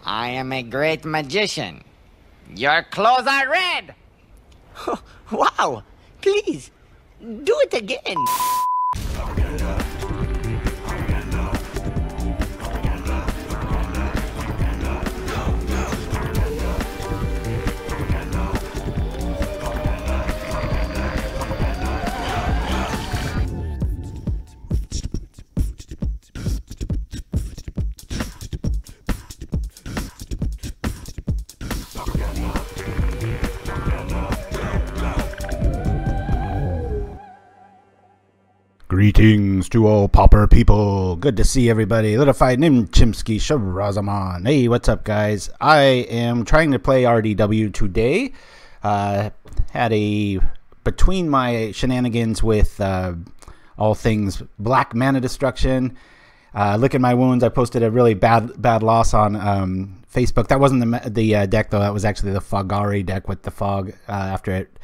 I am a great magician. Your clothes are red! Wow! Please, do it again! Greetings to all Pauper people. Good to see everybody. Litified Nimchimsky Sharazaman. Hey, what's up, guys? I am trying to play RDW today. Had a between my shenanigans with all things black mana destruction. Look at my wounds. I posted a really bad loss on Facebook. That wasn't the deck though. That was actually the Fogari deck with the fog after it.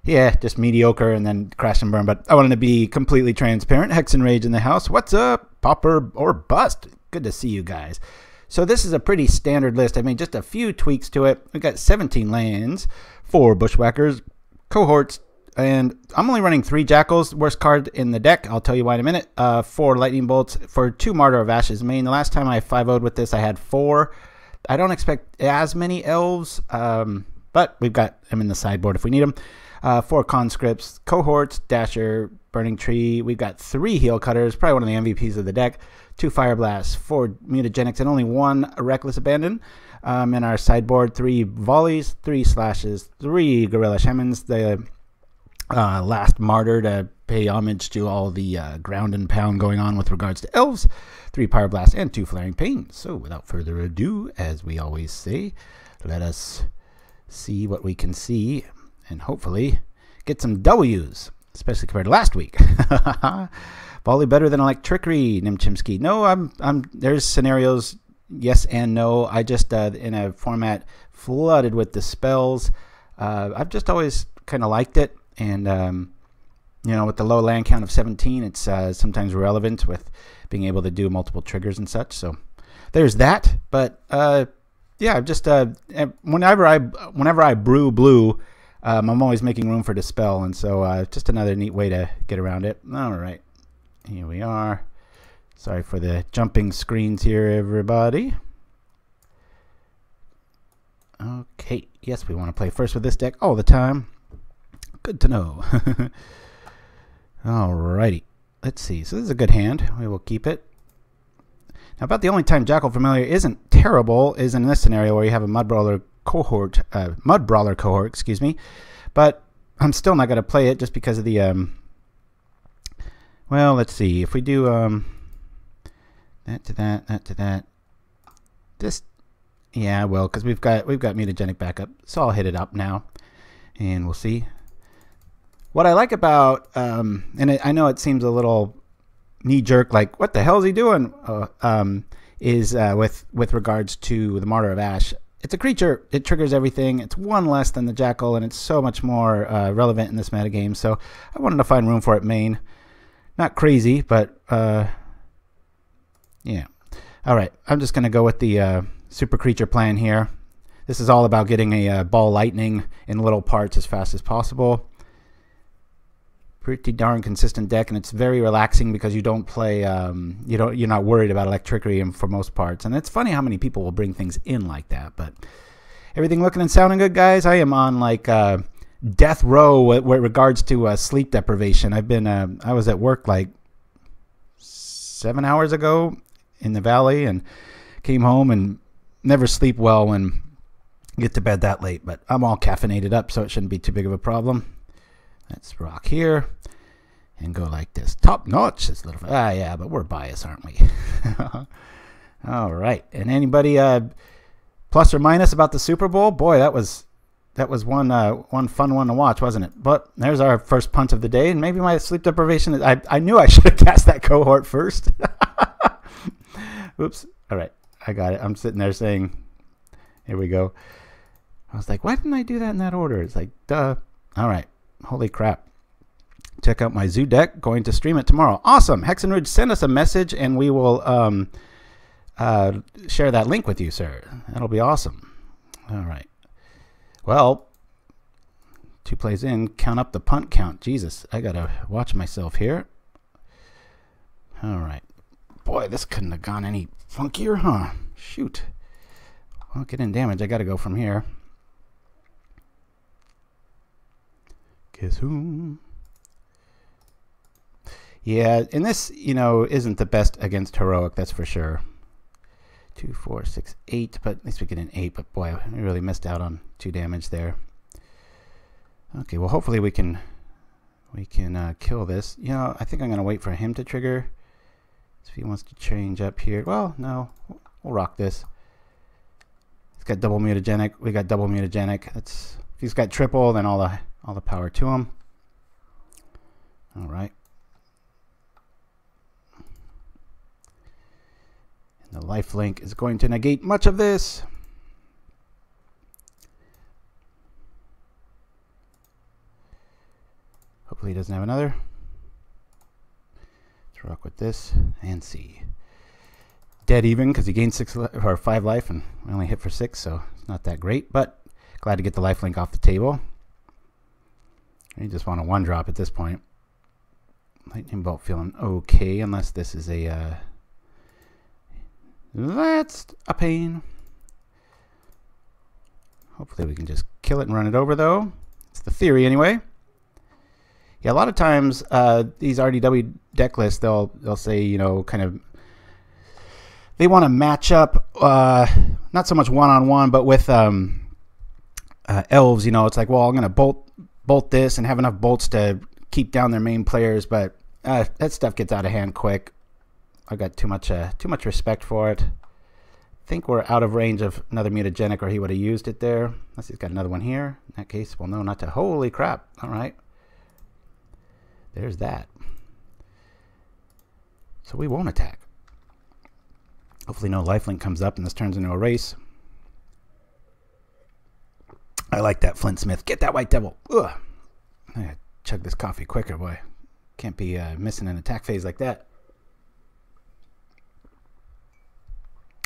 Yeah, just mediocre and then crash and burn. But I wanted to be completely transparent. Hex and Rage in the house. What's up? Pauper or bust. Good to see you guys. So this is a pretty standard list. I made just a few tweaks to it. We got 17 lands, 4 Bushwhackers, cohorts, and I'm only running 3 Jackals. Worst card in the deck. I'll tell you why in a minute. 4 Lightning Bolts for 2 Martyr of Ashes main. The last time I 5-0'd with this, I had 4. I don't expect as many Elves, but we've got them in the sideboard if we need them. 4 Conscripts, Cohorts, Dasher, Burning-Tree. We've got 3 Heelcutters, probably one of the MVPs of the deck. 2 Fireblasts, 4 Mutagenics, and only 1 Reckless Abandon. In our sideboard, 3 Volleys, 3 Slashes, 3 Gorilla Shamans. The last Martyr to pay homage to all the ground and pound going on with regards to Elves. 3 Pyroblast, and 2 Flaring Pains. So without further ado, as we always say, let us see what we can see and hopefully get some W's, especially compared to last week. Volley better than I like Trickery, Nimchimsky. No, there's scenarios, yes and no. I just, in a format flooded with the spells, I've just always kind of liked it. And, you know, with the low land count of 17, it's sometimes relevant with being able to do multiple triggers and such. So there's that. But, yeah, just whenever I brew blue, I'm always making room for Dispel, and so just another neat way to get around it. All right, here we are. Sorry for the jumping screens here, everybody. Okay, yes, we want to play first with this deck all the time. Good to know. All righty, let's see. So this is a good hand. We will keep it. Now, about the only time Jackal Familiar isn't terrible is in this scenario where you have a Mudbrawler Cohort, excuse me, but I'm still not going to play it just because of the well, let's see if we do that to that, just yeah, well, because we've got mutagenic backup, so I'll hit it up now and we'll see what I like about and I know it seems a little knee-jerk, like what the hell is he doing, is with regards to the Martyr of Ashes. It's a creature. It triggers everything. It's 1 less than the Jackal, and it's so much more relevant in this metagame. So I wanted to find room for it main. Not crazy, but yeah. All right. I'm just going to go with the super creature plan here. This is all about getting a ball lightning in little parts as fast as possible. Pretty darn consistent deck, and it's very relaxing because you don't play, you're not worried about electricity for most parts. And it's funny how many people will bring things in like that. But everything looking and sounding good, guys. I am on like death row with regards to sleep deprivation. I've been, I was at work like 7 hours ago in the valley and came home and never sleep well when get to bed that late. But I'm all caffeinated up, so it shouldn't be too big of a problem. Let's rock here and go like this. Top notch. It's a little, yeah, but we're biased, aren't we? All right. And anybody plus or minus about the Super Bowl? Boy, that was one fun one to watch, wasn't it? But there's our first punt of the day, and maybe my sleep deprivation is, I knew I should have cast that cohort first. Oops. All right. I got it. I'm sitting there saying, here we go. I was like, why didn't I do that in that order? It's like, duh. All right. Holy crap. Check out my zoo deck. Going to stream it tomorrow. Awesome. Hex and Ridge, send us a message and we will share that link with you, sir. That'll be awesome. All right. Well, 2 plays in. Count up the punt count. Jesus, I gotta watch myself here. All right. Boy, this couldn't have gone any funkier, huh? Shoot. Well, get in damage. I gotta go from here. Guess who? Yeah, and this, you know, isn't the best against heroic, that's for sure. 2, 4, 6, 8, but at least we get an 8. But boy, we really missed out on 2 damage there. Okay, well, hopefully we can kill this. You know, I think I'm gonna wait for him to trigger. So if he wants to change up here, well, no, we'll rock this. He's got double mutagenic. We got double mutagenic. That's if he's got triple, then all the power to him. All right. And the life link is going to negate much of this. Hopefully he doesn't have another. Let's rock with this and see. Dead even because he gained 6 or 5 life and we only hit for 6, so it's not that great. But glad to get the life link off the table. You just want a 1-drop at this point. Lightning bolt feeling okay, unless this is a that's a pain. Hopefully we can just kill it and run it over, though. It's the theory anyway. Yeah, a lot of times these RDW deck lists, they'll say, you know, kind of they want to match up not so much one-on-one, but with elves. You know, it's like, well, I'm going to bolt this and have enough bolts to keep down their main players, but that stuff gets out of hand quick. I've got too much respect for it. I think we're out of range of another mutagenic, or he would have used it there. Unless he's got another one here. In that case, well, no, not to. Holy crap! All right, there's that. So we won't attack. Hopefully, no lifelink comes up and this turns into a race. I like that, Flintsmith. Get that white devil. Ugh. I gotta chug this coffee quicker, boy. Can't be missing an attack phase like that.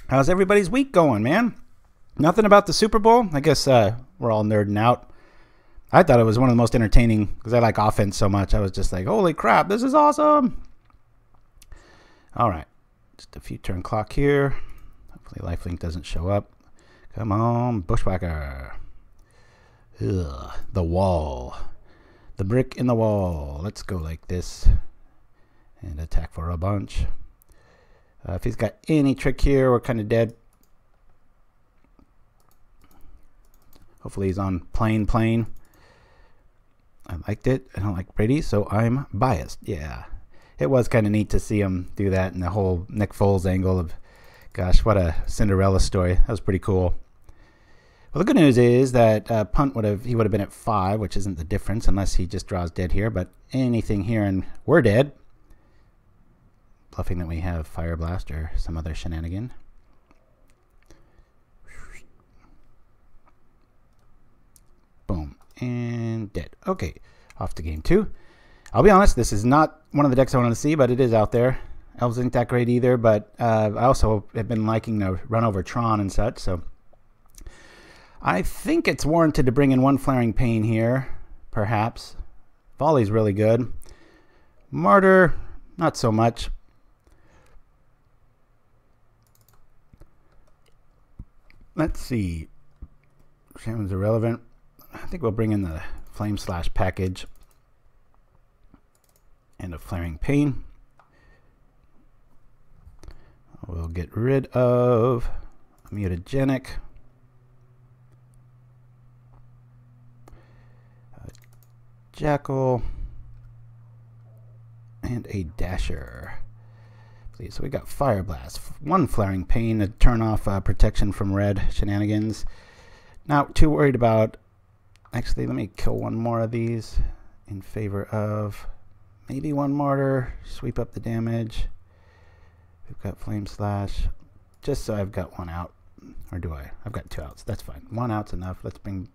How's everybody's week going, man? Nothing about the Super Bowl? I guess we're all nerding out. I thought it was one of the most entertaining because I like offense so much. I was just like, holy crap, this is awesome. All right. Just a few turn clock here. Hopefully lifelink doesn't show up. Come on, Bushwhacker. Ugh, the wall. The brick in the wall. Let's go like this. And attack for a bunch. If he's got any trick here, we're kind of dead. Hopefully he's on plain. I liked it. I don't like Brady, so I'm biased. Yeah. It was kind of neat to see him do that, and the whole Nick Foles angle of, gosh, what a Cinderella story. That was pretty cool. Well, the good news is that punt he would have been at 5, which isn't the difference unless he just draws dead here. But anything here and we're dead. Bluffing that we have Fireblast or some other shenanigan. Boom. And dead. Okay. Off to game 2. I'll be honest, this is not one of the decks I wanted to see, but it is out there. Elves ain't that great either, but I also have been liking to run over Tron and such, so I think it's warranted to bring in 1 Flaring Pain here, perhaps. Volley's really good. Martyr, not so much. Let's see. Shaman's irrelevant. I think we'll bring in the Flame Slash package and a Flaring Pain. We'll get rid of a Mutagenic. Jackal. And a Dasher. So we got Fireblast. 1 Flaring Pain to turn off protection from red shenanigans. Not too worried about... Actually, let me kill 1 more of these in favor of maybe 1 Martyr. Sweep up the damage. We've got Flame Slash. Just so I've got 1 out. Or do I? I've got 2 outs. That's fine. 1 out's enough. Let's bring...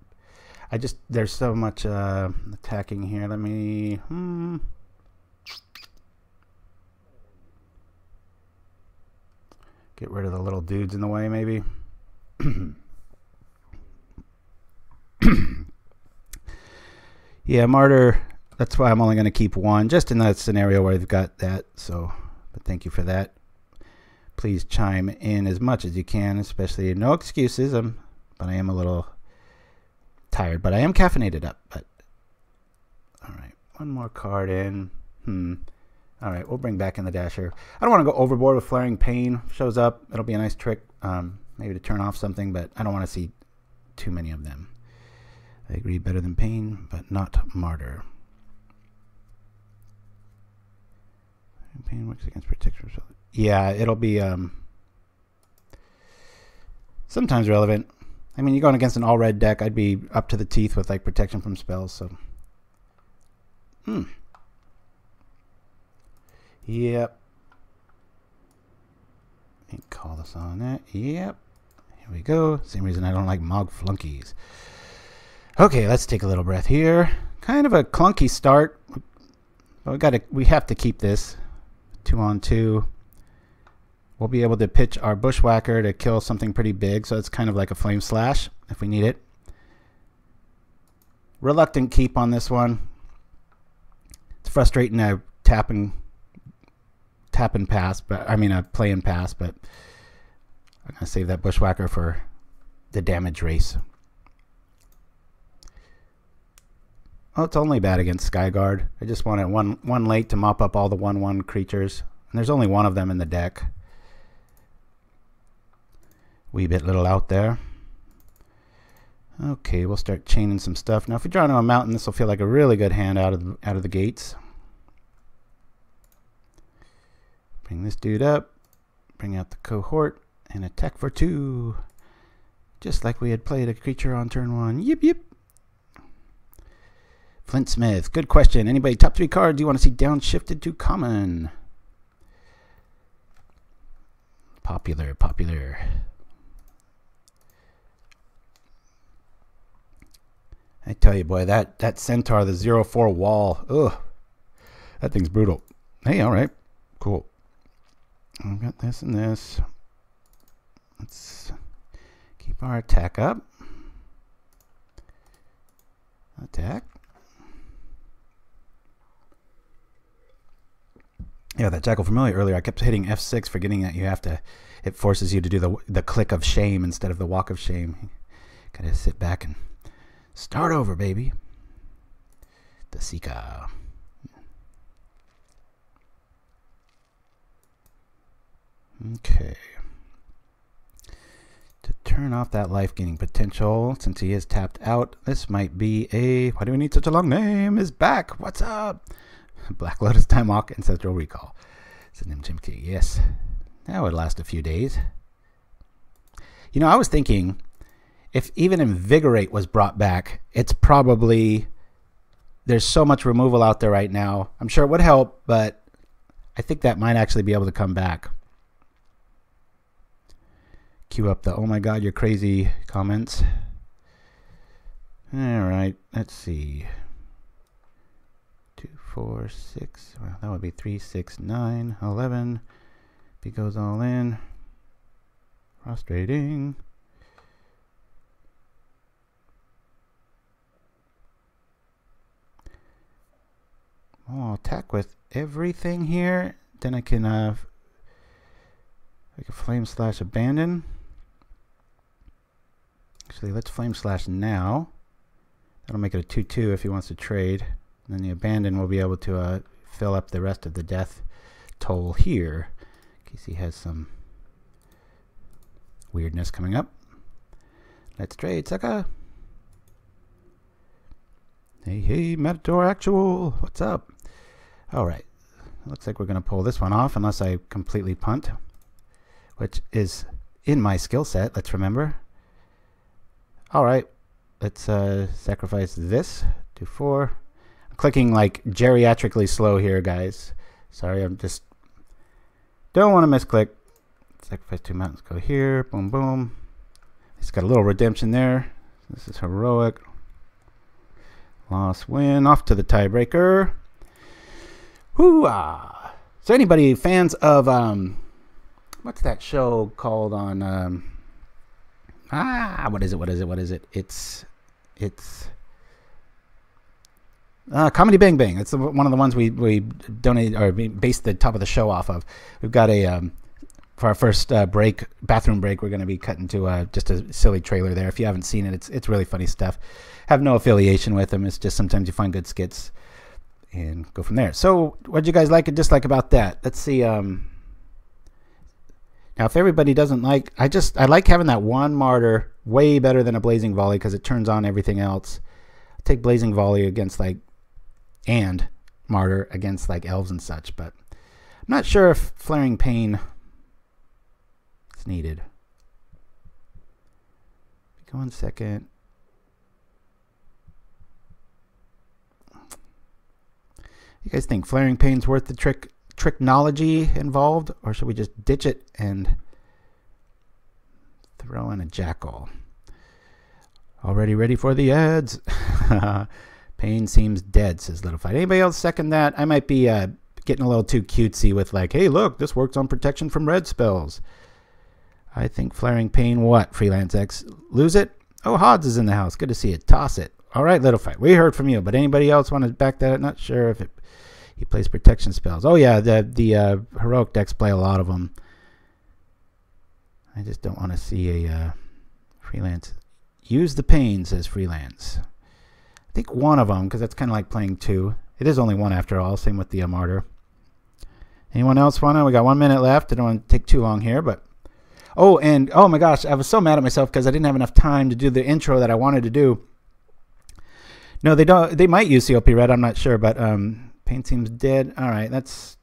There's so much attacking here. Let me... Get rid of the little dudes in the way, maybe. Yeah, Martyr. That's why I'm only going to keep one, just in that scenario where I've got that. So, but thank you for that. Please chime in as much as you can, especially no excuses. But I am a little tired, but I am caffeinated up. But all right, one more card in. All right, we'll bring back in the Dasher. I don't want to go overboard with Flaring Pain. Shows up, it'll be a nice trick, maybe to turn off something, but I don't want to see too many of them. I agree, better than Pain, but not Martyr. Pain works against protection. Yeah, it'll be sometimes relevant. I mean, you're going against an all-red deck. I'd be up to the teeth with like protection from spells. So, Yep. And call this on that. Yep. Here we go. Same reason I don't like Mogg Flunkies. Okay, let's take a little breath here. Kind of a clunky start. But we have to keep this 2-on-2. We'll be able to pitch our Bushwhacker to kill something pretty big, so it's kind of like a Flame Slash if we need it. Reluctant keep on this one. It's frustrating to tap and pass, but I mean a play and pass, but I'm gonna save that Bushwhacker for the damage race. Oh, it's only bad against Skyguard. I just wanted one late to mop up all the 1/1 creatures, and there's only one of them in the deck. Wee bit little out there. Okay, we'll start chaining some stuff now. If we draw into a mountain, this will feel like a really good hand out of the gates. Bring this dude up, bring out the cohort, and attack for 2. Just like we had played a creature on turn 1. Yip, yip. Flintsmith, good question. Anybody, top 3 cards you want to see downshifted to common? Popular. I tell you, boy, that Centaur, the 0/4 wall, ugh, that thing's brutal. Hey, all right, cool. I've got this and this. Let's keep our attack up. Attack. Yeah, that Jackal Familiar earlier, I kept hitting F6, forgetting that you have to, it forces you to do the click of shame instead of the walk of shame. Gotta sit back and start over, baby. The Sika. Okay. To turn off that life gaining potential, since he is tapped out, this might be a, why do we need such a long name, is back. What's up? Black Lotus Time Walk, Ancestral Recall. Synonym Chimkey, yes. That would last a few days. You know, I was thinking, if even Invigorate was brought back, it's probably, there's so much removal out there right now. I'm sure it would help, but I think that might actually be able to come back. Cue up the, oh my god, you're crazy comments. Alright, let's see. 2, 4, 6, well, that would be 3, 6, 9, 11. If he goes all in. Frustrating. I'll attack with everything here. Then I can Flame Slash Abandon. Actually, let's Flame Slash now. That'll make it a 2/2 if he wants to trade. And then the Abandon will be able to fill up the rest of the death toll here, in case he has some weirdness coming up. Let's trade, sucker. Hey, Matador Actual, what's up? All right, looks like we're going to pull this one off unless I completely punt, which is in my skill set, let's remember. All right, let's sacrifice this to 4. I'm clicking like geriatrically slow here, guys. Sorry, I'm just don't want to misclick. Sacrifice 2 mountains, go here, boom, boom. It's got a little redemption there. This is heroic. Loss, win, off to the tiebreaker. Hoo-ah! So anybody fans of what's that show called on what is it? It's Comedy Bang Bang. It's one of the ones we donate or based the top of the show off of. We've got a for our first bathroom break, we're going to be cutting to just a silly trailer there. If you haven't seen it, it's really funny stuff. Have no affiliation with them. It's just sometimes you find good skits and go from there. So what did you guys like and dislike about that? Let's see. Now, if everybody doesn't like, I like having that one Martyr way better than a Blazing Volley because it turns on everything else. I'll take Blazing Volley against and Martyr against Elves and such, but I'm not sure if Flaring Pain is needed. Go 1 second. You guys think Flaring Pain's worth the tricknology involved, or should we just ditch it and throw in a Jackal? Already ready for the ads. Pain seems dead, says Little Fight. Anybody else second that? I might be getting a little too cutesy with hey, look, this works on protection from red spells. I think Flaring Pain, what? Freelance X, lose it? Oh, Hodds is in the house. Good to see you. Toss it. All right, Little Fight. We heard from you, but anybody else want to back that up? Not sure if he plays protection spells. Oh, yeah, the heroic decks play a lot of them. I just don't want to see a freelance. Use the Pain, says Freelance. I think one of them, because that's kind of like playing two. It is only one after all. Same with the Martyr. Anyone else want to? We got 1 minute left. I don't want to take too long here, but... Oh, and oh my gosh, I was so mad at myself because I didn't have enough time to do the intro that I wanted to do. No, they don't. They might use COP Red. I'm not sure, but Pain seems dead. All right, that's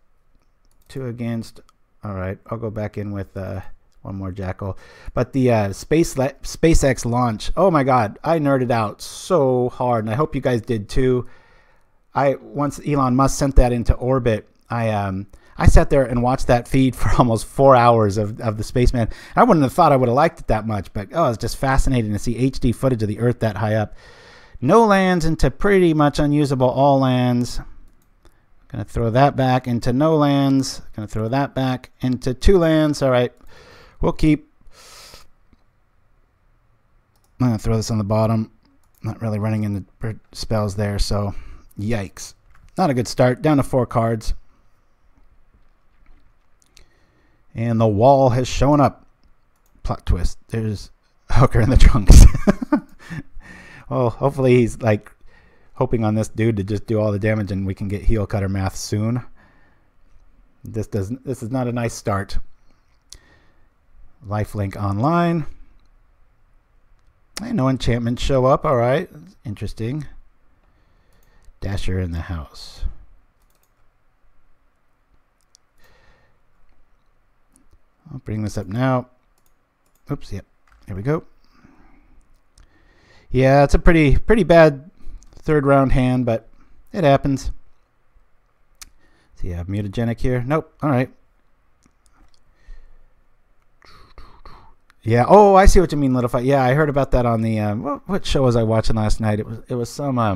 2 against. All right, I'll go back in with one more Jackal. But the SpaceX launch. Oh my God, I nerded out so hard, and I hope you guys did too. Once Elon Musk sent that into orbit, I sat there and watched that feed for almost 4 hours of the spaceman. I wouldn't have thought I would have liked it that much, but oh, it's just fascinating to see HD footage of the Earth that high up. No lands into pretty much unusable all lands. Gonna throw that back into no lands. Gonna throw that back into 2 lands. All right, we'll keep. I'm gonna throw this on the bottom. Not really running into spells there, so yikes. Not a good start. Down to 4 cards. And the wall has shown up. Plot twist. There's a hooker in the trunks. Well, hopefully he's hoping on this dude to just do all the damage and we can get Heelcutter math soon. This is not a nice start. Lifelink online. And no enchantments show up. All right. Interesting. Dasher in the house. I'll bring this up now. Oops, yep. Here we go. Yeah, it's a pretty bad 3rd round hand, but it happens. So you have Mutagenic here. Nope. All right. Yeah. Oh, I see what you mean, Little Fight. Yeah, I heard about that on the what show was I watching last night? It was some I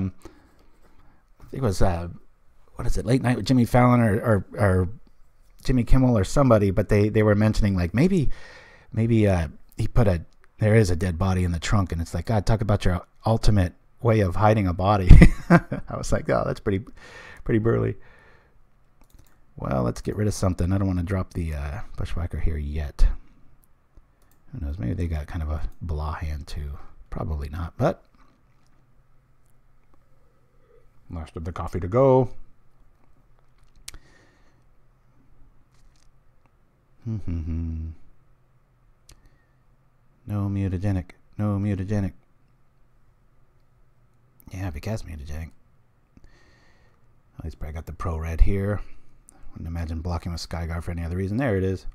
think it was what is it? Late Night with Jimmy Fallon or Jimmy Kimmel or somebody, but they were mentioning maybe he put there is a dead body in the trunk, and it's God, talk about your ultimate way of hiding a body. I was like, oh, that's pretty burly. Well, let's get rid of something. I don't want to drop the Bushwhacker here yet. Who knows? Maybe they got kind of a blah hand too. Probably not, but last of the coffee to go. No mutagenic. No mutagenic. Yeah, because mutagenic. At least probably got the pro red here. Wouldn't imagine blocking with Skyguard for any other reason. There it is.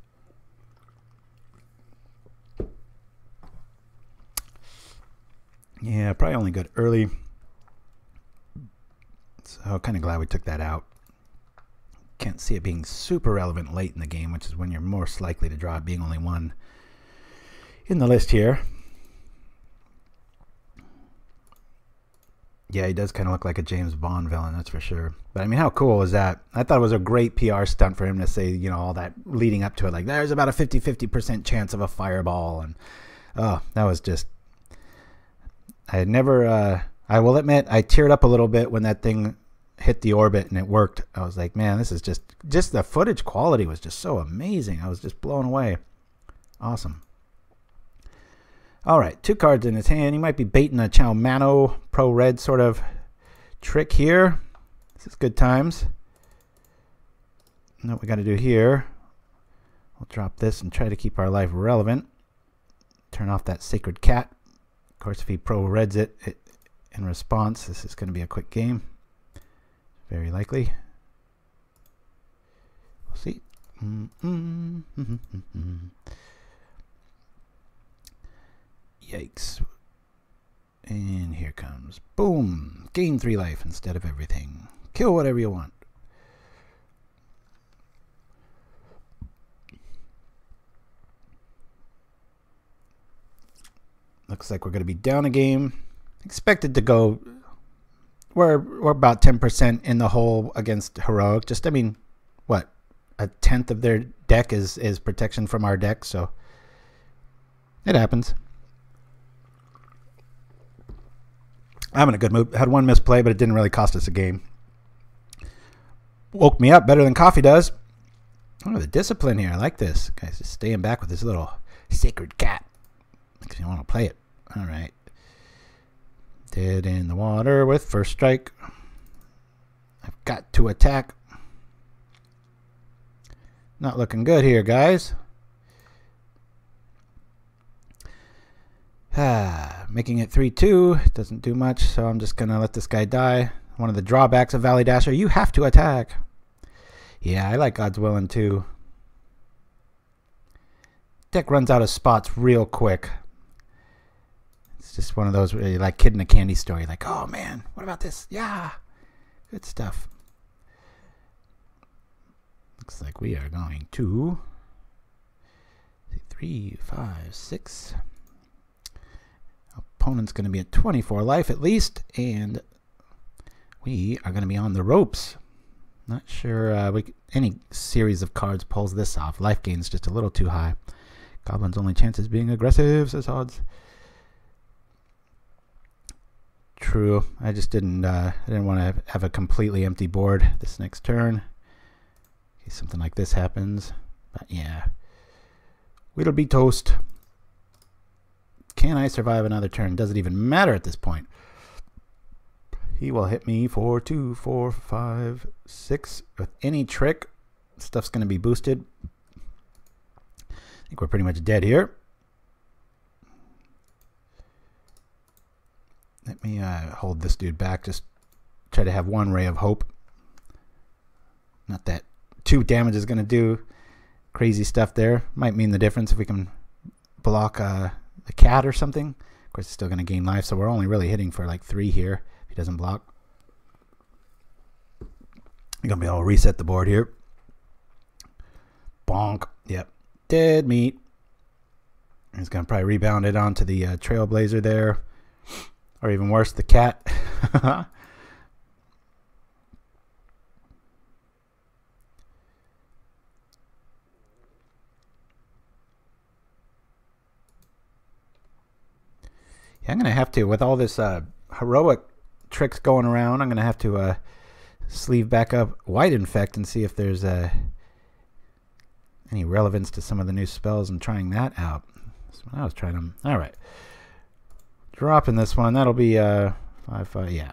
Yeah, probably only good early. So kind of glad we took that out. Can't see it being super relevant late in the game, which is when you're most likely to draw it, being only 1 in the list here. Yeah, he does kind of look like a James Bond villain, that's for sure. But I mean, how cool was that? I thought it was a great PR stunt for him to say, you know, all that leading up to it. Like, there's about a 50% chance of a fireball. And, oh, that was just... I never... I will admit, I teared up a little bit when that thing hit the orbit and it worked. I was like, man, this is just the footage quality was just so amazing. I was just blown away. Awesome. All right, 2 cards in his hand. He might be baiting a Chow Mano Pro Red sort of trick here. This is good times. And what we got to do here, we'll drop this and try to keep our life relevant. Turn off that Sacred Cat. Of course, if he Pro Reds it in response, this is going to be a quick game. Very likely. We'll see. Yikes. And here comes. Boom. Gain 3 life instead of everything. Kill whatever you want. Looks like we're going to be down a game. Expected to go... We're about 10% in the hole against Heroic. Just, I mean, what? A tenth of their deck is protection from our deck, so it happens. I'm in a good mood. Had 1 misplay, but it didn't really cost us a game. Woke me up better than coffee does. Oh, the discipline here. I like this. Guys, just staying back with this little Sacred Cat. Because you want to play it. All right. Dead in the water with first strike. I've got to attack. Not looking good here, guys. Making it 3-2 doesn't do much, so I'm just going to let this guy die. One of the drawbacks of Valley Dasher, you have to attack. Yeah, I like God's Willing too. Deck runs out of spots real quick. It's just one of those where you're like kid in a candy store. You're like, oh man, what about this? Yeah, good stuff. Looks like we are going to 3, 5, 6. Opponent's going to be at 24 life at least, and we are going to be on the ropes. Not sure any series of cards pulls this off. Life gain's just a little too high. Goblin's only chance is being aggressive, says Odds. True. I just didn't want to have a completely empty board this next turn. In case something like this happens. But yeah. We'll be toast. Can I survive another turn? Does it even matter at this point? He will hit me for 2, 4, 5, 6. With any trick, stuff's going to be boosted. I think we're pretty much dead here. Let me hold this dude back. Just try to have 1 ray of hope. Not that 2 damage is going to do crazy stuff there. Might mean the difference if we can block a cat or something. Of course, it's still going to gain life, so we're only really hitting for like 3 here if he doesn't block. You're going to be able to reset the board here. Bonk. Yep. Dead meat. He's going to probably rebound it onto the Trailblazer there. Or even worse, the cat. Yeah, I'm going to have to, with all this heroic tricks going around, I'm going to have to sleeve back up White Infect and see if there's any relevance to some of the new spells and trying that out. That's what I was trying them. All right. Dropping this one. That'll be 5, 5, yeah.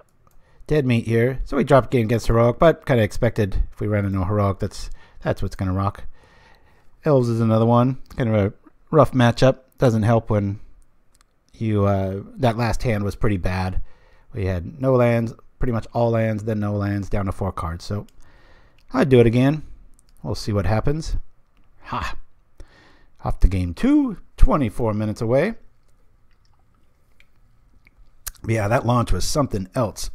Dead meat here. So we dropped game against Heroic, but kind of expected if we ran into Heroic, that's what's going to rock. Elves is another one. Kind of a rough matchup. Doesn't help when you that last hand was pretty bad. We had no lands, pretty much all lands, then no lands, down to 4 cards. So I'd do it again. We'll see what happens. Ha! Off to game 2, 24 minutes away. Yeah, that launch was something else.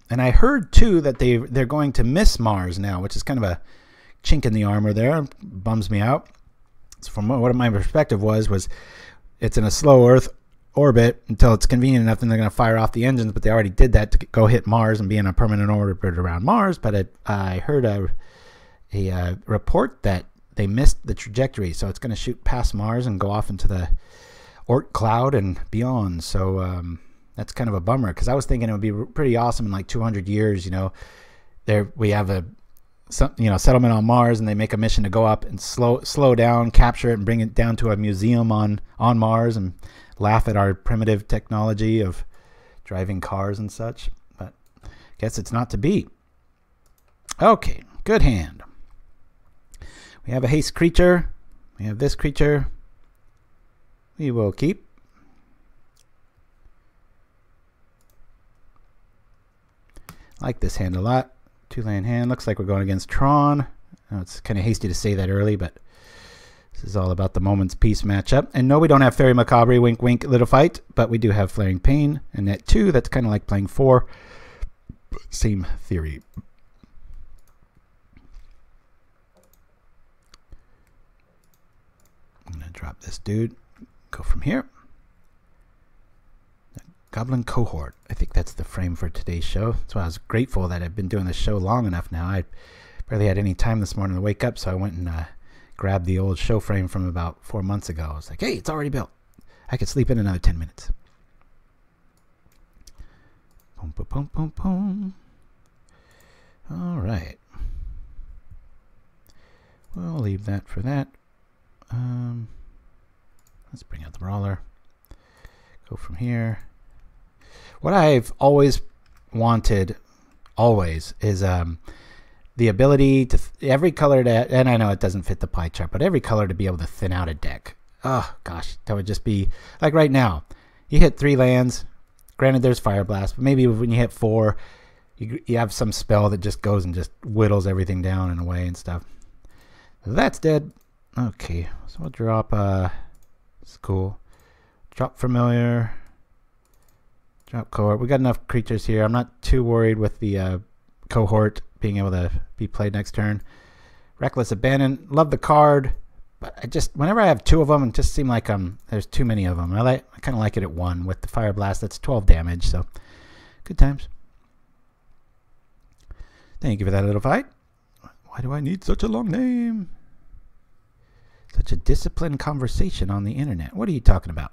And I heard, too, that they're going to miss Mars now, which is kind of a chink in the armor there. Bums me out. So from what my perspective was it's in a slow Earth orbit until it's convenient enough, and they're going to fire off the engines, but they already did that to go hit Mars and be in a permanent orbit around Mars. But I heard a report that they missed the trajectory, so it's going to shoot past Mars and go off into the Oort cloud and beyond. So that's kind of a bummer, because I was thinking it would be pretty awesome in like 200 years. You know, there we have a settlement on Mars, and they make a mission to go up and slow down, capture it, and bring it down to a museum on Mars and laugh at our primitive technology of driving cars and such. But I guess it's not to be. Okay, good hand. We have a haste creature. We have this creature. We will keep. Like this hand a lot. 2-land hand. Looks like we're going against Tron. Now, it's kind of hasty to say that early, but this is all about the Moment's Peace matchup. And no, we don't have Fairy Macabre, wink wink, little fight, but we do have Flaring Pain. And at 2, that's kind of like playing 4. Same theory. I'm going to drop this dude. Go from here. Goblin Cohort. I think that's the frame for today's show. That's why I was grateful that I've been doing this show long enough now. I barely had any time this morning to wake up, so I went and grabbed the old show frame from about 4 months ago. I was like, hey, it's already built. I could sleep in another 10 minutes. Boom, boom, boom, boom, boom. All right. We'll leave that for that. Let's bring out the brawler. Go from here. What I've always wanted, is the ability to every color to, and I know it doesn't fit the pie chart, but every color to be able to thin out a deck. Oh gosh, that would just be like right now. You hit 3 lands. Granted, there's Fireblast, but maybe when you hit 4, you have some spell that just goes and just whittles everything down in a way and stuff. That's dead. Okay, so we'll drop. It's cool. Drop Familiar. Drop Cohort. We got enough creatures here. I'm not too worried with the Cohort being able to be played next turn. Reckless Abandon. Love the card, but I just whenever I have 2 of them, it just seems like there's too many of them. I kind of like it at 1 with the Fireblast. That's 12 damage, so good times. Thank you for that little fight. Why do I need such a long name? Such a disciplined conversation on the internet. What are you talking about?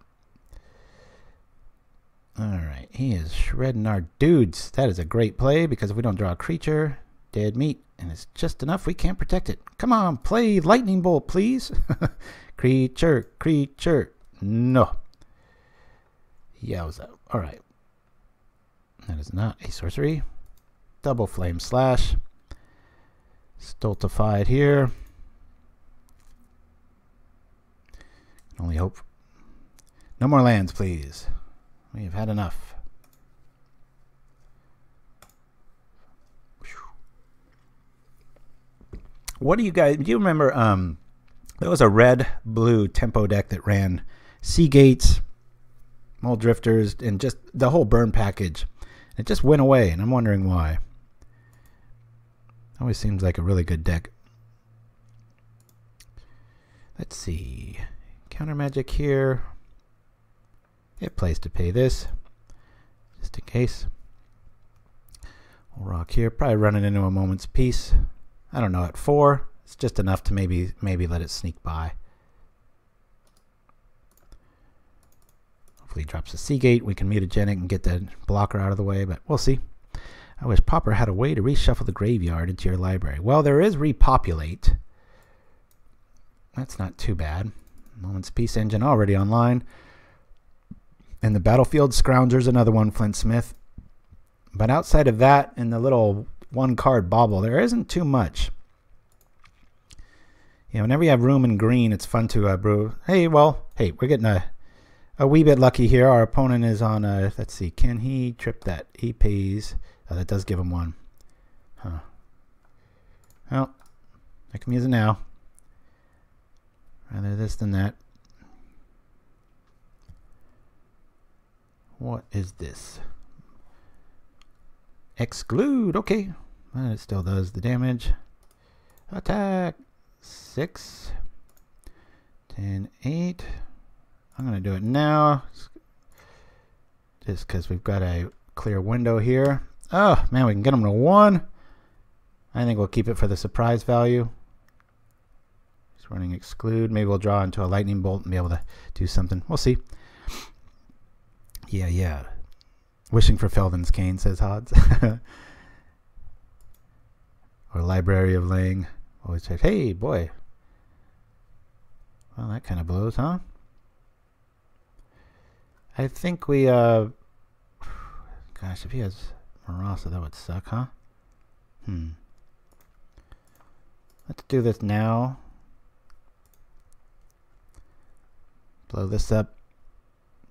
Alright, he is shredding our dudes. That is a great play, because if we don't draw a creature, dead meat, and it's just enough, we can't protect it. Come on, play Lightning Bolt, please. Creature. No. Yowza. Alright. That is not a sorcery. Double Flame Slash. Stultified here. Only hope. No more lands, please. We've had enough. What do you guys... Do you remember... there was a red-blue tempo deck that ran Sea Gates, Mold Drifters, and just the whole burn package. It just went away, and I'm wondering why. Always seems like a really good deck. Let's see... Counter magic here. Get place to pay this, just in case. We'll rock here. Probably running into a Moment's Peace. I don't know. At 4, it's just enough to maybe let it sneak by. Hopefully, he drops a Seagate. We can Mutagenic and get the blocker out of the way, but we'll see. I wish Pauper had a way to reshuffle the graveyard into your library. Well, there is Repopulate. That's not too bad. Moment's Peace engine already online. And the Battlefield Scrounger's another one, Flint Smith. But outside of that, in the little 1-card bauble, there isn't too much. You know, whenever you have room in green, it's fun to brew. Hey, we're getting a wee bit lucky here. Our opponent is on, let's see, can he trip that? He pays. Oh, that does give him 1. Huh. Well, I can use it now. Rather this than that. What is this? Exclude. Okay. It still does the damage. Attack. 6. 10, 8. I'm going to do it now. just because we've got a clear window here. Oh, man, we can get them to 1. I think we'll keep it for the surprise value. He's running exclude. Maybe we'll draw into a lightning bolt and be able to do something. We'll see. Yeah. Wishing for Felvin's Cane, says Hodds. Or Library of Lang. Always said, hey, boy. Well, that kind of blows, huh? I think we, gosh, if he has Marasa, that would suck, huh? Let's do this now. Blow this up.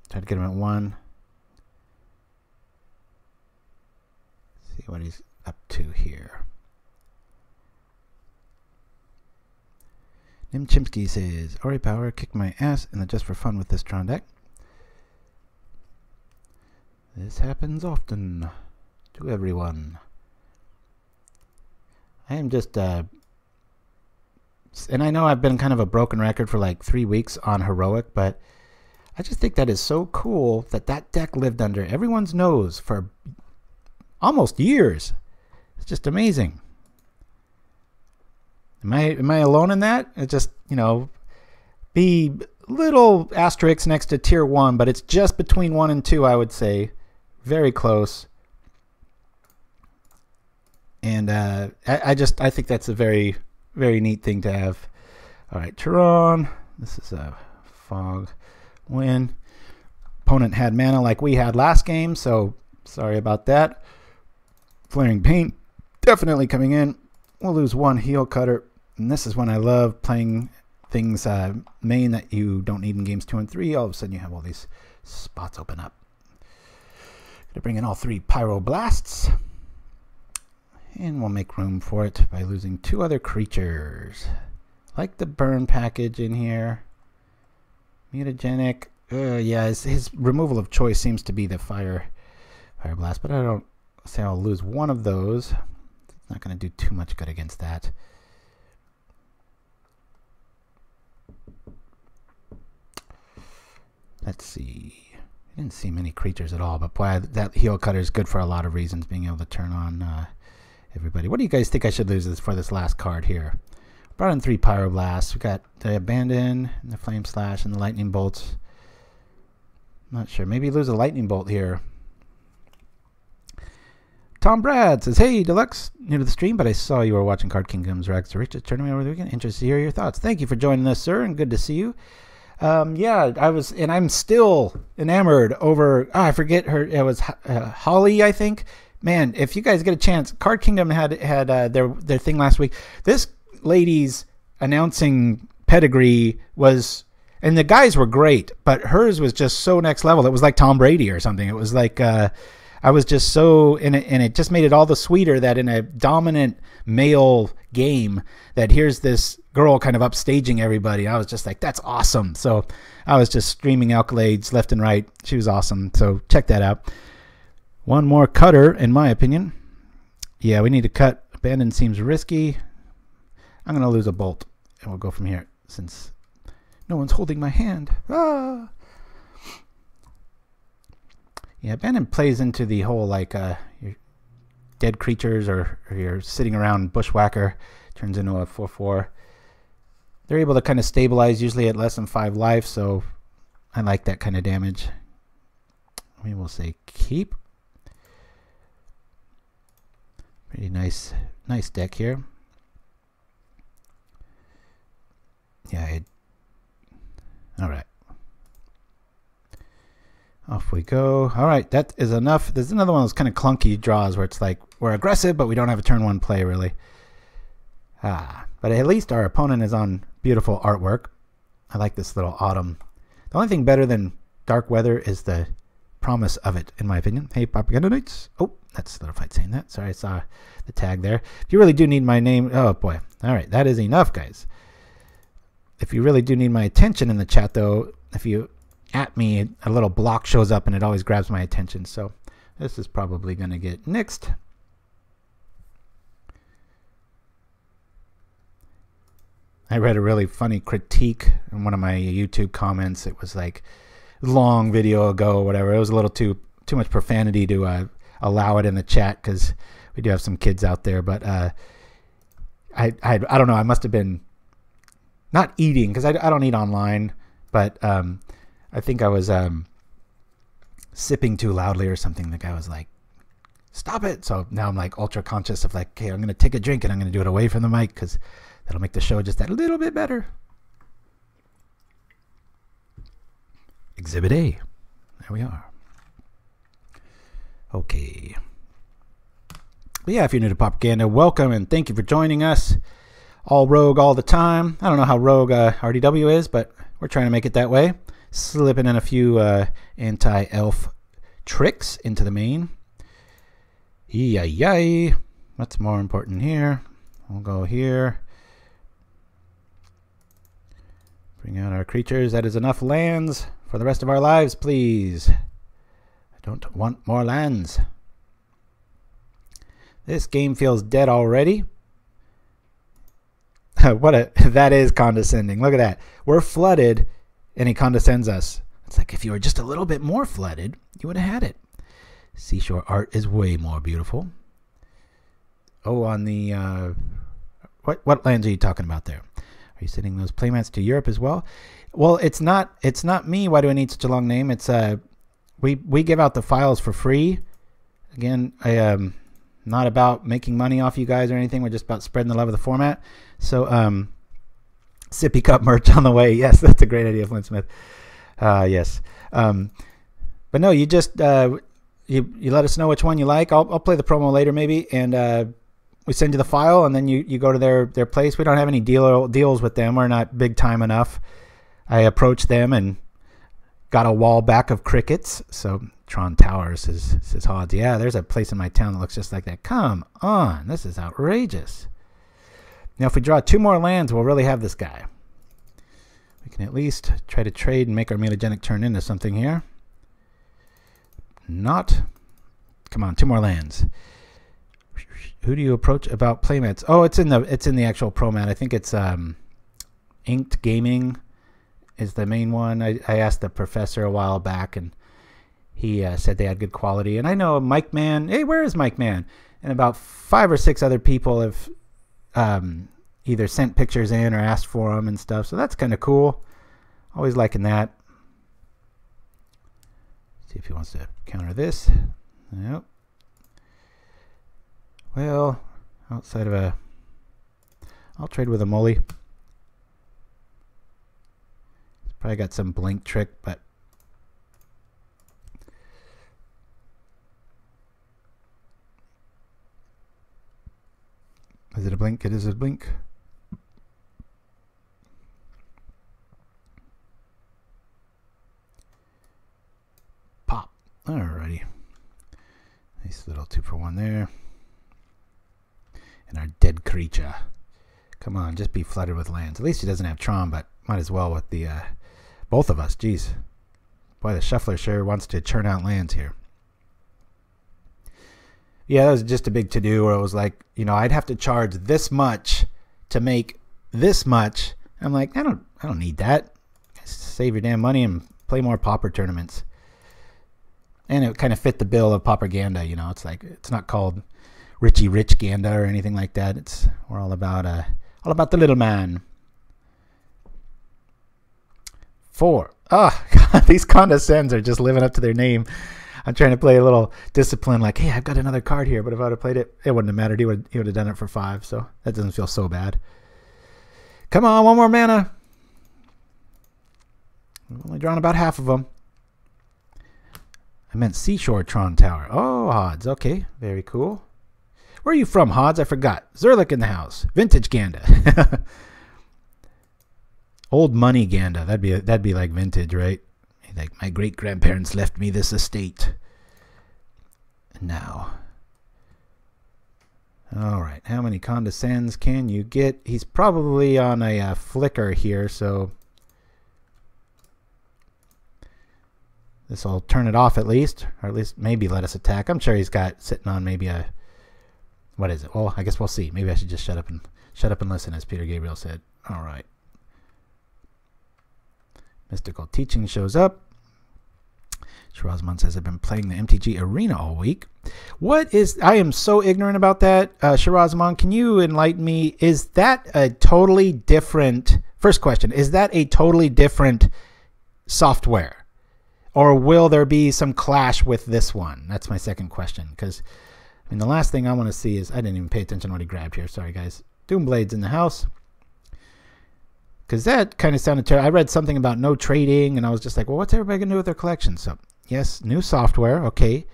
Try to get him at 1. See what he's up to here. Nim Chimsky says, Ori Power kicked my ass in the Just for Fun with this Tron deck. This happens often to everyone. I am just, and I know I've been kind of a broken record for like 3 weeks on Heroic, but I just think that is so cool that that deck lived under everyone's nose for almost years. It's just amazing. Am I alone in that? It just, you know, be little asterisks next to tier 1, but it's just between 1 and 2, I would say. Very close. And I think that's a very, very neat thing to have. All right, Tron. This is a fog win. Opponent had mana like we had last game, so sorry about that. Flaring Paint definitely coming in. We'll lose 1 Heelcutter. And this is when I love playing things main that you don't need in games 2 and 3. All of a sudden you have all these spots open up. Gonna bring in all 3 Pyroblasts. And we'll make room for it by losing 2 other creatures. Like the burn package in here. Mutagenic. Yeah, his removal of choice seems to be the Fireblast, but I don't say I'll lose 1 of those. It's not going to do too much good against that. Let's see. I didn't see many creatures at all, but boy, that Heelcutter is good for a lot of reasons, being able to turn on everybody. What do you guys think I should lose for this last card here? Brought in 3 Pyroblasts. We got the Abandon, and the Flame Slash, and the Lightning Bolts. Not sure. Maybe lose a Lightning Bolt here. Tom Brad says, hey, Deluxe, new to the stream, but I saw you were watching Card Kingdom's Rags to Riches tournament over the weekend. Interested to hear your thoughts. Thank you for joining us, sir, and good to see you. Yeah, I was, and I'm still enamored over, I forget her, it was Holly, I think. Man, if you guys get a chance, Card Kingdom had their thing last week. This lady's announcing pedigree was, and the guys were great, but hers was just so next level. It was like Tom Brady or something. It was like, I was just so in it, and it just made it all the sweeter that in a dominant male game that here's this girl kind of upstaging everybody. I was just like, that's awesome. So I was just streaming accolades left and right. She was awesome. So check that out. 1 more cutter, in my opinion. Yeah, we need to cut. Abandon seems risky. I'm going to lose a bolt, and we'll go from here since no one's holding my hand. Ah! Yeah, Abandon plays into the whole, like, your dead creatures or you're sitting around Bushwhacker. Turns into a 4/4. They're able to kind of stabilize, usually at less than 5 life, so I like that kind of damage. We will say keep. Pretty nice deck here. Yeah, all right. Off we go. All right, that is enough. There's another one of those kind of clunky draws where it's like, we're aggressive, but we don't have a turn 1 play, really. But at least our opponent is on beautiful artwork. I like this little autumn. The only thing better than dark weather is the promise of it, in my opinion. Hey, Pauperganda Knights. Oh, that's Little Fight saying that. Sorry, I saw the tag there. If you really do need my name, oh boy. All right, that is enough, guys. If you really do need my attention in the chat, though, if you at me, a little block shows up and it always grabs my attention. So this is probably going to get nixed. I read a really funny critique in one of my YouTube comments. It was like a long video ago or whatever. It was a little too profanity to allow it in the chat, because we do have some kids out there. But I don't know. I must have been not eating, because I don't eat online, but I think I was sipping too loudly or something. The guy was like, "Stop it!" So now I'm like ultra conscious of like, okay, I'm gonna take a drink and I'm gonna do it away from the mic, because that'll make the show just that little bit better. Exhibit A. There we are. Okay. But yeah, if you're new to Pauperganda, welcome and thank you for joining us. All rogue all the time. I don't know how rogue RDW is, but we're trying to make it that way. Slipping in a few anti-elf tricks into the main. Yay. What's more important here? We'll go here. Bring out our creatures. That is enough lands for the rest of our lives, please. I don't want more lands. This game feels dead already. That is condescending. Look at that. We're flooded and he condescends us. It's like if you were just a little bit more flooded, you would have had it. Seashore art is way more beautiful. Oh, on the what lands are you talking about there? Are you sending those playmats to Europe as well? Well, it's not me. Why do I need such a long name? It's we give out the files for free. Again, I am not about making money off you guys or anything. We're just about spreading the love of the format. So sippy cup merch on the way. Yes, that's a great idea, Flint Smith. Yes. But no, you just you let us know which one you like. I'll play the promo later maybe, and we send you the file, and then you go to their place. We don't have any deals with them. We're not big time enough. I approached them and got a wall back of crickets. So Tron Towers says Hodds, yeah, there's a place in my town that looks just like that. Come on, this is outrageous. Now, if we draw 2 more lands, we'll really have this guy. We can at least try to trade and make our Mutagenic turn into something here. Not. Come on, 2 more lands. Who do you approach about playmats? Oh, it's in the actual pro mat. I think it's Inked Gaming is the main one. I asked the professor a while back, and he said they had good quality. And I know Mike Man. Hey, where is Mike Man? And about 5 or 6 other people have either sent pictures in or asked for them and stuff. So that's kind of cool. Always liking that. See if he wants to counter this. Yep. Well, outside of I'll trade with a Molly. It's probably got some blink trick, but is it a blink? It is a blink. Pop. Alrighty. Nice little 2-for-1 there. And our dead creature. Come on, just be flooded with lands. At least he doesn't have Tron, but might as well with the both of us. Jeez. Boy, the shuffler sure wants to churn out lands here. Yeah, that was just a big to-do where it was like, you know, I'd have to charge this much to make this much. I'm like, I don't need that. Save your damn money and play more Pauper tournaments. And it kind of fit the bill of Pauperganda, you know. It's like, it's not called Richie Rich Ganda or anything like that. We're all about the little man. 4. Oh, God, these condescends are just living up to their name. I'm trying to play a little discipline, like, hey, I've got another card here, but if I would have played it, it wouldn't have mattered. He would have done it for 5, so that doesn't feel so bad. Come on, 1 more mana. I've only drawn about half of them. I meant Seashore Tron Tower. Oh, Hodds, okay, very cool. Where are you from, Hodds? I forgot. Zerlik in the house. Vintage Ganda. Old money Ganda. That'd be like vintage, right? Like, my great-grandparents left me this estate. And now. Alright, how many condescends can you get? He's probably on a flicker here, so this will turn it off at least. Or at least maybe let us attack. I'm sure he's got sitting on maybe a... What is it? Well, I guess we'll see. Maybe I should just shut up and listen, as Peter Gabriel said. Alright. Mystical Teaching shows up. Shirazman says, I've been playing the MTG Arena all week. What is... I am so ignorant about that. Shirazman, can you enlighten me? Is that a totally different... First question, is that a totally different software? Or will there be some clash with this one? That's my second question. Because, I mean, the last thing I want to see is... I didn't even pay attention to what he grabbed here. Sorry, guys. Doomblade's in the house. Because that kind of sounded terrible. I read something about no trading, and I was just like, well, what's everybody going to do with their collection? So, yes, new software. Okay.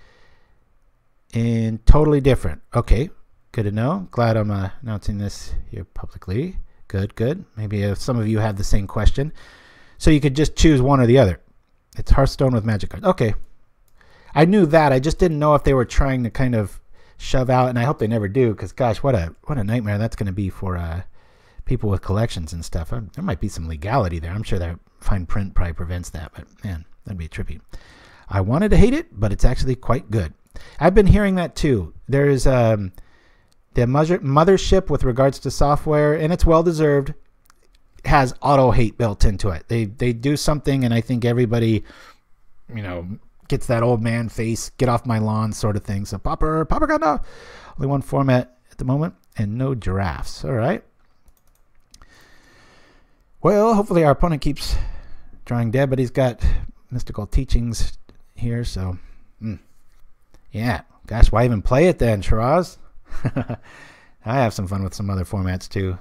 And totally different. Okay. Good to know. Glad I'm announcing this here publicly. Good, good. Maybe some of you have the same question. So you could just choose one or the other. It's Hearthstone with Magic cards. Okay. I knew that. I just didn't know if they were trying to kind of shove out, and I hope they never do, because, gosh, what a nightmare that's going to be for people with collections and stuff. There might be some legality there. I'm sure that fine print probably prevents that, but, man, that'd be trippy. I wanted to hate it, but it's actually quite good. I've been hearing that, too. There's the mothership with regards to software, and it's well-deserved, has auto-hate built into it. They do something, and I think everybody, you know, gets that old man face, get off my lawn sort of thing. So Pauperganda, only one format at the moment, and no giraffes. All right. Well, hopefully our opponent keeps drawing dead, but he's got mystical teachings here, so yeah. Gosh, why even play it then, Shiraz? I have some fun with some other formats too.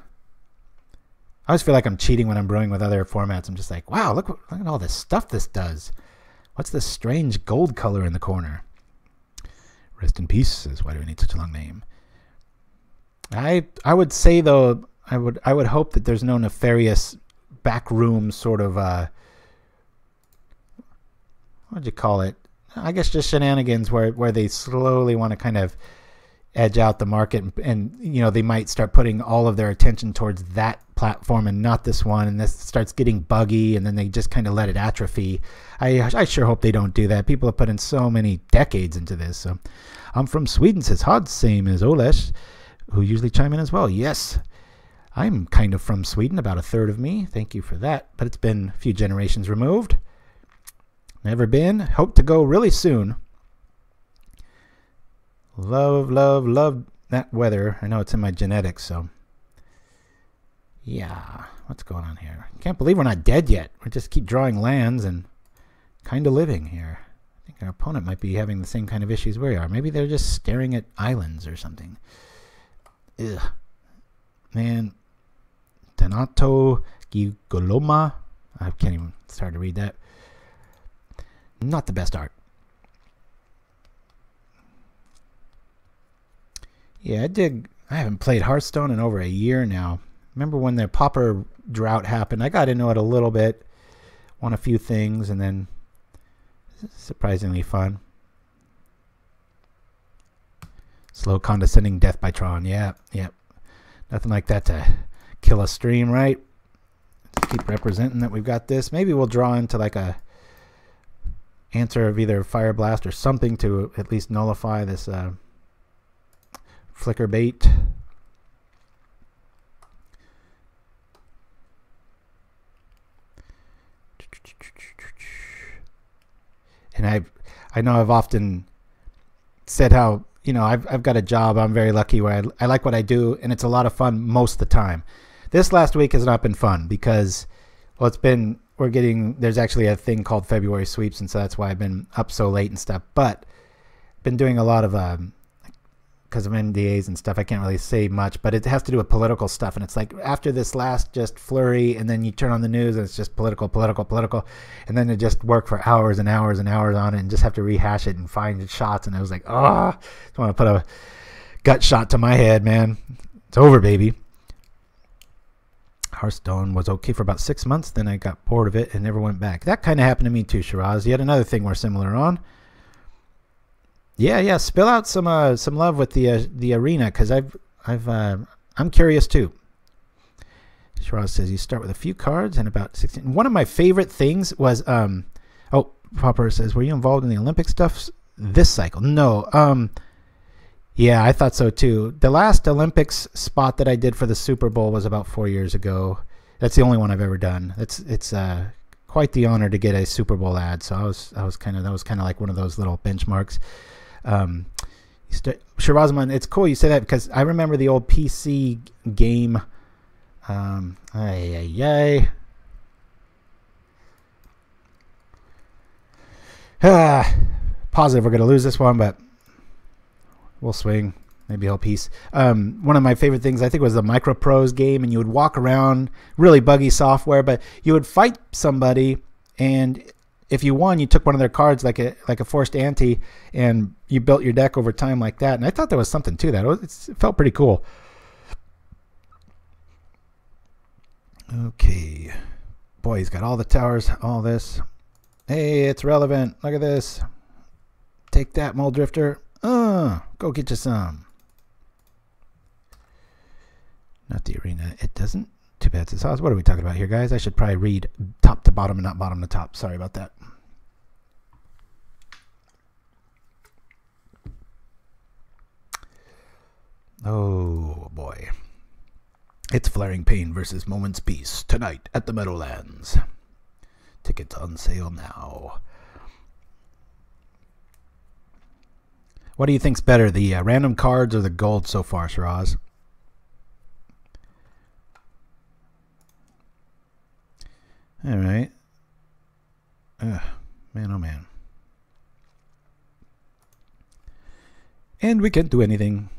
I always feel like I'm cheating when I'm brewing with other formats. I'm just like, wow, look at all this stuff this does. What's this strange gold color in the corner? Rest in peace, says, why do we need such a long name? I would say, though, I would hope that there's no nefarious backroom sort of, what'd you call it? I guess just shenanigans where they slowly want to kind of edge out the market, and you know, they might start putting all of their attention towards that platform and not this one, and this starts getting buggy, and then they just kind of let it atrophy. I sure hope they don't do that. People have put in so many decades into this. So I'm from Sweden, says Hod, same as Olesh, who usually chime in as well. Yes, I'm kind of from Sweden, about a third of me. Thank you for that. But it's been a few generations removed. Never been. Hope to go really soon. Love, love, love that weather. I know it's in my genetics, so yeah. What's going on here? Can't believe we're not dead yet. We just keep drawing lands and kind of living here. I think our opponent might be having the same kind of issues we are. Maybe they're just staring at islands or something. Ugh. Man. Tenato Gigoloma. I can't even start to read that. Not the best art. Yeah, I haven't played Hearthstone in over a year now. Remember when the Pauper drought happened? I got into it a little bit, won a few things, and then surprisingly fun. Slow condescending death by Tron. Yeah, yep. Nothing like that to kill a stream, right? Just keep representing that we've got this. Maybe we'll draw into like a answer of either Fireblast or something to at least nullify this flicker bait. And I know I've often said how, you know, I've got a job. I'm very lucky where I like what I do, and it's a lot of fun most of the time. This last week has not been fun because, well, there's actually a thing called February sweeps, and so that's why I've been up so late and stuff. But been doing a lot of because of NDAs and stuff, I can't really say much, but it has to do with political stuff. And it's like after this last just flurry, and then you turn on the news and it's just political. And then it just work for hours and hours and hours on it and just have to rehash it and find shots. And I was like, oh, just want to put a gut shot to my head, man. It's over, baby. Hearthstone was okay for about 6 months. Then I got bored of it and never went back. That kind of happened to me too, Shiraz. Yet another thing we're similar on. Yeah, spill out some love with the arena, because I'm curious too. Shiraz says you start with a few cards and about 16. One of my favorite things was Pauper says, were you involved in the Olympic stuff this cycle? No. Yeah, I thought so too. The last Olympics spot that I did for the Super Bowl was about 4 years ago. That's the only one I've ever done. It's quite the honor to get a Super Bowl ad. So that was kind of like one of those little benchmarks. Shirazman, it's cool you say that because I remember the old PC game. Positive we're going to lose this one, but we'll swing. Maybe he'll piece. One of my favorite things, I think, was the Micro Pros game, and you would walk around, really buggy software, but you would fight somebody, and if you won, you took one of their cards like a forced ante, and you built your deck over time like that. And I thought there was something to that. It felt pretty cool. Okay. Boy, he's got all the towers, all this. Hey, it's relevant. Look at this. Take that, Mole Drifter. Go get you some. Not the arena. It doesn't. Too bad. It's what are we talking about here, guys? I should probably read top to bottom and not bottom to top. Sorry about that. Oh, boy. It's Flaring Pain versus Moment's Peace tonight at the Meadowlands. Tickets on sale now. What do you think's better, the random cards or the gold so far, Shiraz? All right. Man, oh man. And we can't do anything.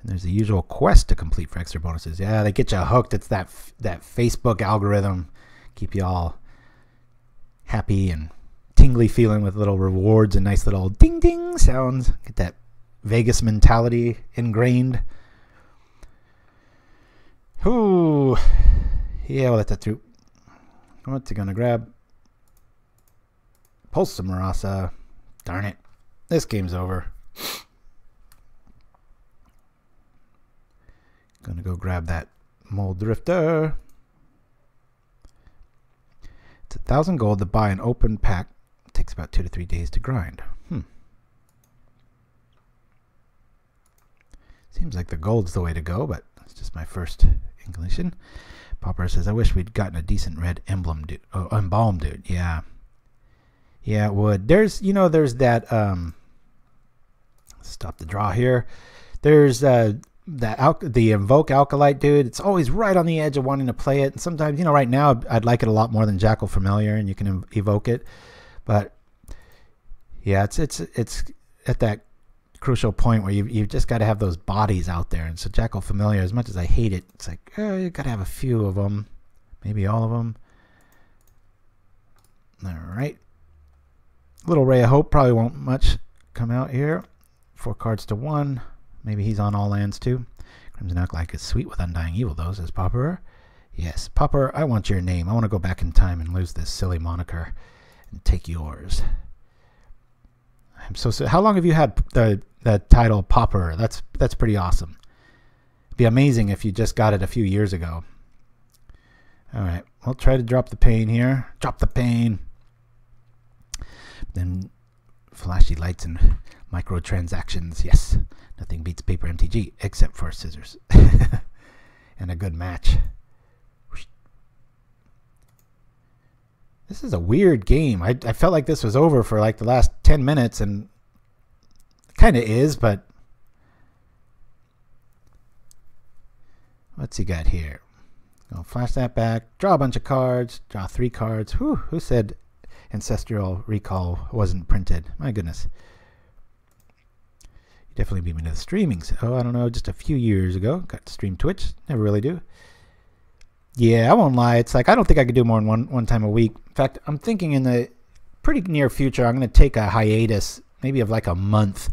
And there's the usual quest to complete for extra bonuses. Yeah, they get you hooked. It's that Facebook algorithm. Keep you all happy and tingly feeling with little rewards and nice little ding ding sounds. Get that Vegas mentality ingrained. Ooh. Yeah, we'll let that through. What's he gonna grab? Pulse of Marasa. Darn it. This game's over. Gonna go grab that Mole Drifter. It's 1,000 gold to buy an open pack. It takes about 2 to 3 days to grind. Seems like the gold's the way to go, but it's just my first inclination. Pauper says, I wish we'd gotten a decent red emblem dude. Oh, embalm dude. Yeah. Yeah, it would. There's that, stop the draw here. There's the Invoke Alkalite dude. It's always right on the edge of wanting to play it. And sometimes, right now I'd like it a lot more than Jackal Familiar, and you can evoke it. But yeah, it's at that crucial point where you've just got to have those bodies out there. And so Jackal Familiar, as much as I hate it, it's like, you got to have a few of them, maybe all of them. All right. Little Ray of Hope probably won't much come out here. 4 cards to 1. Maybe he's on all lands too. Crimson Alkalite is sweet with Undying Evil though, says Pauper. Yes, Pauper, I want your name. I want to go back in time and lose this silly moniker and take yours. I'm so how long have you had the title Pauper? That's pretty awesome. It'd be amazing if you just got it a few years ago. All right, we'll try to drop the pain here. Drop the pain. Then flashy lights and microtransactions. Yes, nothing beats paper MTG except for scissors and a good match. This is a weird game. I felt like this was over for like the last 10 minutes, and it kind of is, but what's he got here? I'll flash that back, draw a bunch of cards, draw 3 cards. Whew, who said Ancestral Recall wasn't printed? My goodness. You definitely beat me to the streaming. Oh, I don't know, just a few years ago. Got to stream Twitch. Never really do. Yeah, I won't lie. It's like I don't think I could do more than one time a week. In fact, I'm thinking in the pretty near future, I'm going to take a hiatus, maybe of like a month,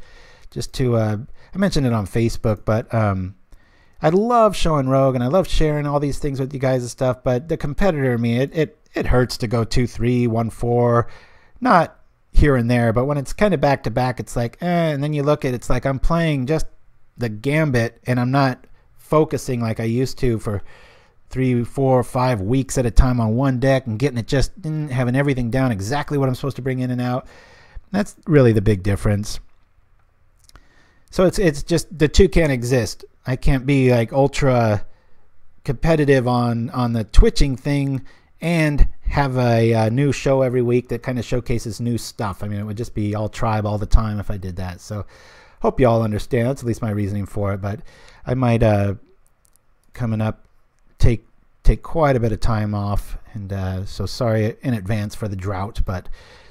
just to, I mentioned it on Facebook, but I love showing Rogue, and I love sharing all these things with you guys and stuff, but the competitor in me, it hurts to go 2-3, 1-4, not here and there, but when it's kind of back to back, it's like, and then you look at it's like I'm playing just the gambit, and I'm not focusing like I used to for 3, 4, 5 weeks at a time on one deck and getting it just having everything down exactly what I'm supposed to bring in and out. That's really the big difference. So it's just the two can't exist. I can't be like ultra competitive on the twitching thing and have a new show every week that kind of showcases new stuff. I mean, it would just be all tribe all the time if I did that. So hope you all understand. That's at least my reasoning for it. But I might, coming up, take quite a bit of time off. And so sorry in advance for the drought, but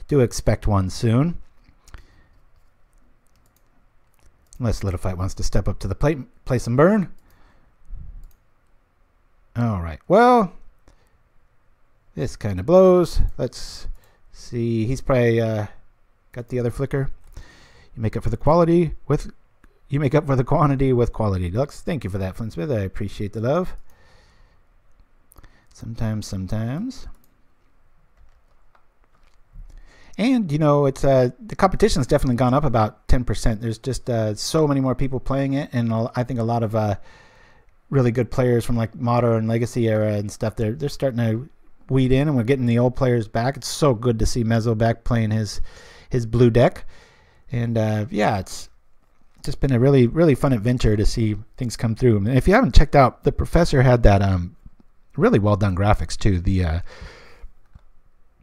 do expect one soon. Unless Little Fight wants to step up to the plate, play some burn. All right. Well, this kind of blows. Let's see. He's probably got the other flicker. You make up for the quality with. You make up for the quantity with quality. Deluxe. Thank you for that, Flintsmith. I appreciate the love. Sometimes. And, you know, it's the competition's definitely gone up about 10%. There's just so many more people playing it, and I think a lot of really good players from like Modern Legacy era and stuff, they're starting to weed in, and we're getting the old players back. It's so good to see Mezzo back playing his blue deck. And yeah, it's just been a really, really fun adventure to see things come through. And if you haven't checked out, the Professor had that really well done graphics too. The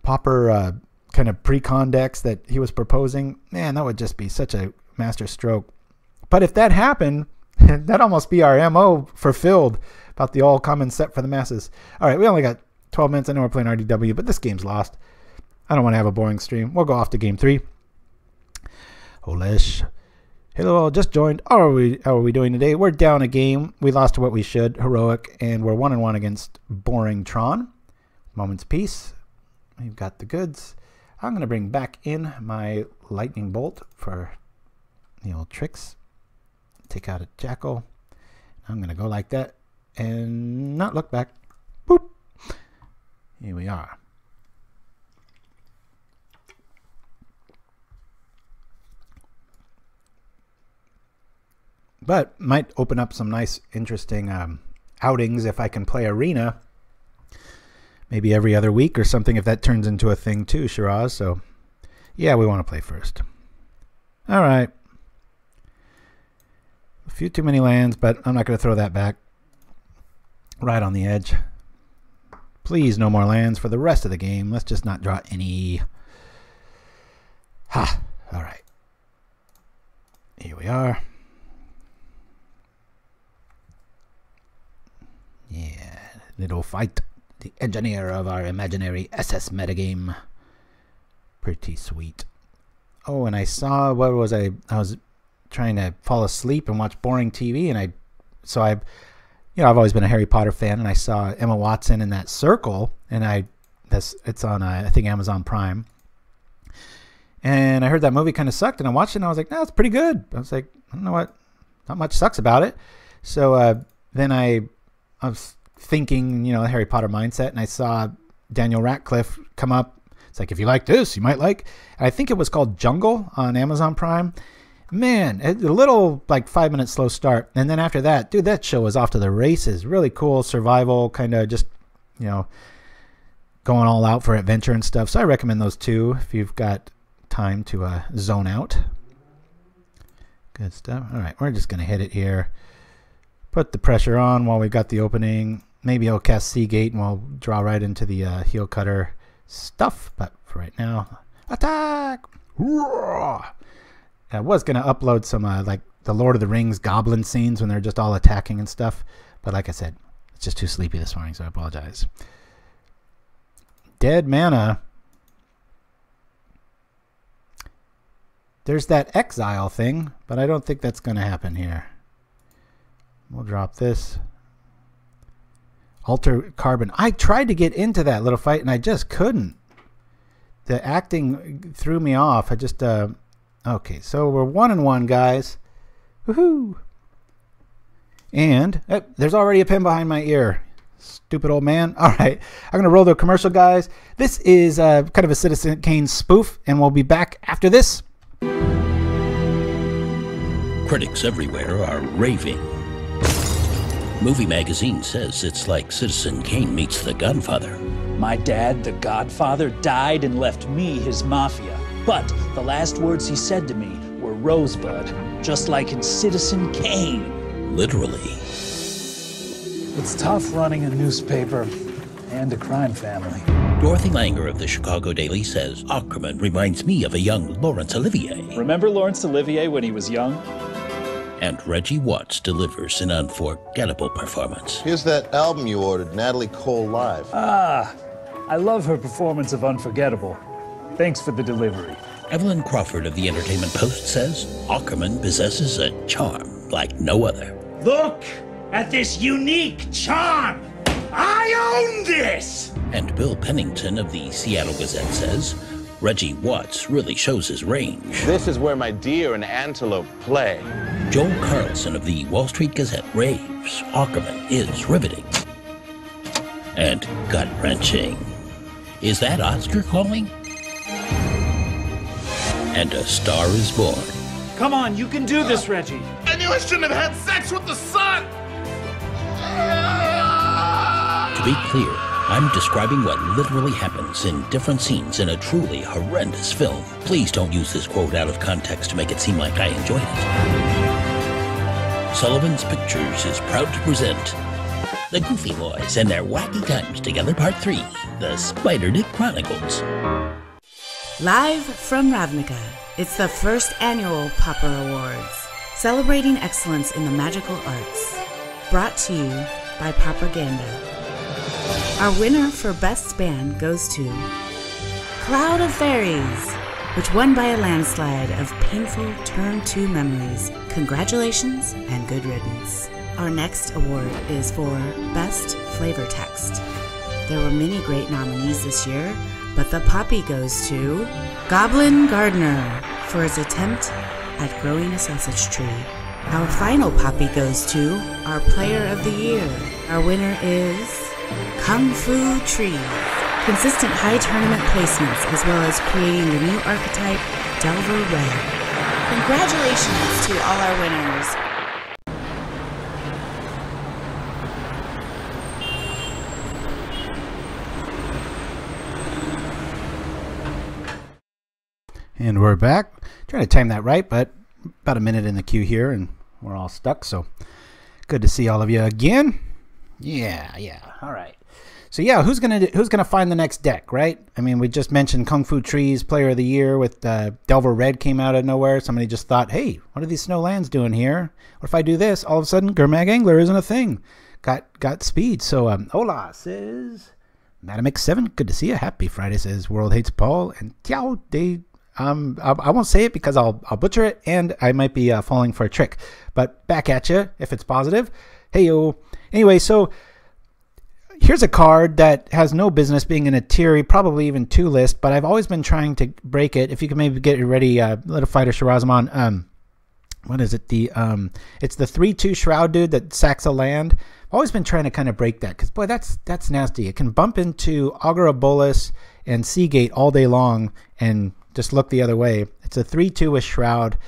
Pauper kind of pre-con decks that he was proposing, man, that would just be such a master stroke. But if that happened, that'd almost be our MO fulfilled about the all common set for the masses. All right, we only got 12 minutes. I know we're playing RDW, but this game's lost. I don't want to have a boring stream. We'll go off to game 3. Holish. Hello, all just joined. How are we doing today? We're down a game. We lost to what we should, heroic, and we're 1-1 against boring Tron. Moment's peace. We've got the goods. I'm going to bring back in my lightning bolt for the old tricks. Take out a Jackal. I'm going to go like that and not look back. Boop. Here we are. But might open up some nice, interesting outings if I can play Arena. Maybe every other week or something if that turns into a thing too, Shiraz. So, yeah, we want to play first. All right. A few too many lands, but I'm not going to throw that back. Right on the edge. Please, no more lands for the rest of the game. Let's just not draw any. Ha! All right. Here we are. Yeah, little fight. The engineer of our imaginary SS metagame. Pretty sweet. Oh, and I saw, what was I was trying to fall asleep and watch boring TV, and I've always been a Harry Potter fan, and I saw Emma Watson in that circle, and it's on I think Amazon Prime, and I heard that movie kind of sucked, and I watched it, and I was like, no, it's pretty good. I was like, I don't know what, not much sucks about it. So then I was thinking, the Harry Potter mindset, and I saw Daniel Radcliffe come up. It's like, if you like this, you might like. And I think it was called Jungle on Amazon Prime. Man, a little like 5-minute slow start, and then after that, dude, that show was off to the races. Really cool survival, kind of just going all out for adventure and stuff. So I recommend those two if you've got time to zone out. Good stuff. All right, we're just gonna hit it here. Put the pressure on while we've got the opening. Maybe I'll cast Seagate and we'll draw right into the Heelcutter stuff. But for right now, attack! I was going to upload some like the Lord of the Rings goblin scenes when they're just all attacking and stuff. But like I said, it's just too sleepy this morning, so I apologize. Dead mana. There's that exile thing, but I don't think that's going to happen here. We'll drop this. Alter Carbon. I tried to get into that little fight, and I just couldn't. The acting threw me off. I just... Okay, so we're 1-1, guys. Woohoo! And there's already a pin behind my ear. Stupid old man. All right, I'm going to roll the commercial, guys. This is kind of a Citizen Kane spoof, and we'll be back after this. Critics everywhere are raving. Movie Magazine says it's like Citizen Kane meets The Godfather. My dad, the Godfather, died and left me his mafia. But the last words he said to me were Rosebud, just like in Citizen Kane. Literally. It's tough running a newspaper, and a crime family. Dorothy Langer of the Chicago Daily says Ackerman reminds me of a young Laurence Olivier. Remember Laurence Olivier when he was young? And Reggie Watts delivers an unforgettable performance. Here's that album you ordered, Natalie Cole Live. Ah, I love her performance of Unforgettable. Thanks for the delivery. Evelyn Crawford of the Entertainment Post says Ackerman possesses a charm like no other. Look at this unique charm! I own this! And Bill Pennington of the Seattle Gazette says Reggie Watts really shows his range. This is where my deer and antelope play. Joel Carlson of the Wall Street Gazette raves Ackerman is riveting and gut-wrenching. Is that Oscar calling? And a star is born. Come on, you can do this, Reggie. I knew I shouldn't have had sex with the sun! To be clear, I'm describing what literally happens in different scenes in a truly horrendous film. Please don't use this quote out of context to make it seem like I enjoyed it. Sullivan's Pictures is proud to present The Goofy Boys and Their Wacky Times Together Part 3, The Spider Dick Chronicles. Live from Ravnica, it's the first annual Pauper Awards, celebrating excellence in the magical arts. Brought to you by Pauperganda. Our winner for Best Band goes to Cloud of Fairies, which won by a landslide of painful Turn 2 memories. Congratulations and good riddance. Our next award is for Best Flavor Text. There were many great nominees this year, but the poppy goes to Goblin Gardener for his attempt at growing a sausage tree. Our final poppy goes to our Player of the Year. Our winner is Kung Fu Tree. Consistent high tournament placements as well as creating the new archetype Delver Red. Congratulations to all our winners. And we're back. Trying to time that right, but about a minute in the queue here, and we're all stuck. So good to see all of you again. Yeah. All right. So yeah, who's gonna find the next deck, right? I mean, we just mentioned Kung Fu Tree's Player of the Year with Delver Red came out of nowhere. Somebody just thought, hey, what are these snow lands doing here? What if I do this? All of a sudden, Gurmag Angler isn't a thing. Got speed. So hola says Madam X7. Good to see you. Happy Friday says World Hates Paul and Tiao Day. I won't say it because I'll butcher it and I might be falling for a trick. But back at you if it's positive. Hey yo. Anyway, so here's a card that has no business being in a tier, probably even 2 list, but I've always been trying to break it. If you can maybe get it ready, Little Fighter Shirazaman. What is it? It's the 3/2 Shroud dude that sacks a land. I've always been trying to kind of break that because boy, that's nasty. It can bump into Augur of Bolas and Seagate all day long and just look the other way. It's a 3/2 with Shroud.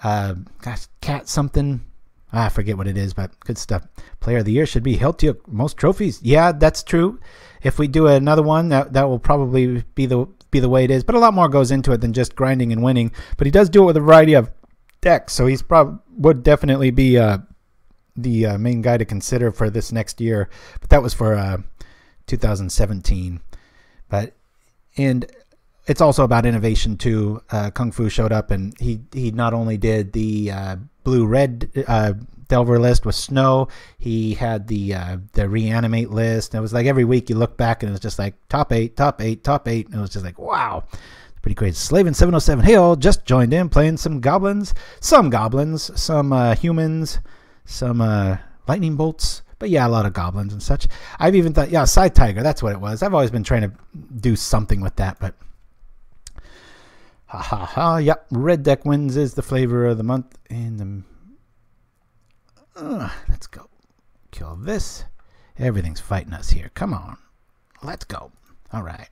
Gosh, cat something. I forget what it is, but good stuff. Player of the Year should be held to most trophies. Yeah, that's true. If we do another one, that will probably be the way it is. But a lot more goes into it than just grinding and winning. But he does do it with a variety of decks, so he's would definitely be the main guy to consider for this next year. But that was for 2017. And it's also about innovation too. Kung Fu showed up and he not only did the blue-red Delver list with Snow, he had the reanimate list. And it was like every week you look back and it was just like top 8, top 8, top 8. And it was just like, wow, pretty crazy. Slavin 707, hey all, just joined in playing some goblins, some humans, some lightning bolts. But yeah, a lot of goblins and such. I've even thought, yeah, Side Tiger, that's what it was. I've always been trying to do something with that, but yep, red deck wins is the flavor of the month. And let's go. Kill this. Everything's fighting us here. Come on. Let's go. All right.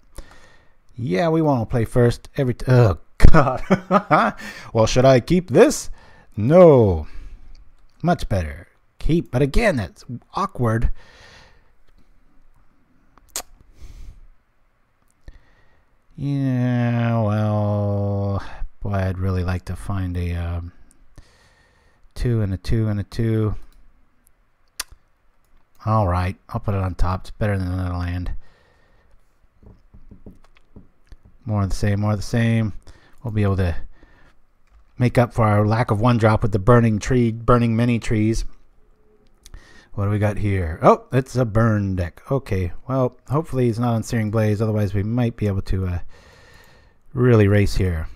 Yeah, we want to play first. Oh, God. Well, should I keep this? No. Much better. Keep. But again, that's awkward. Yeah, well, boy, I'd really like to find a 2 and a 2 and a 2. All right, I'll put it on top. It's better than another land. More of the same, more of the same. We'll be able to make up for our lack of one drop with the burning many trees. What do we got here? Oh, it's a burn deck. Okay, well, hopefully he's not on Searing Blaze. Otherwise, we might be able to really race here.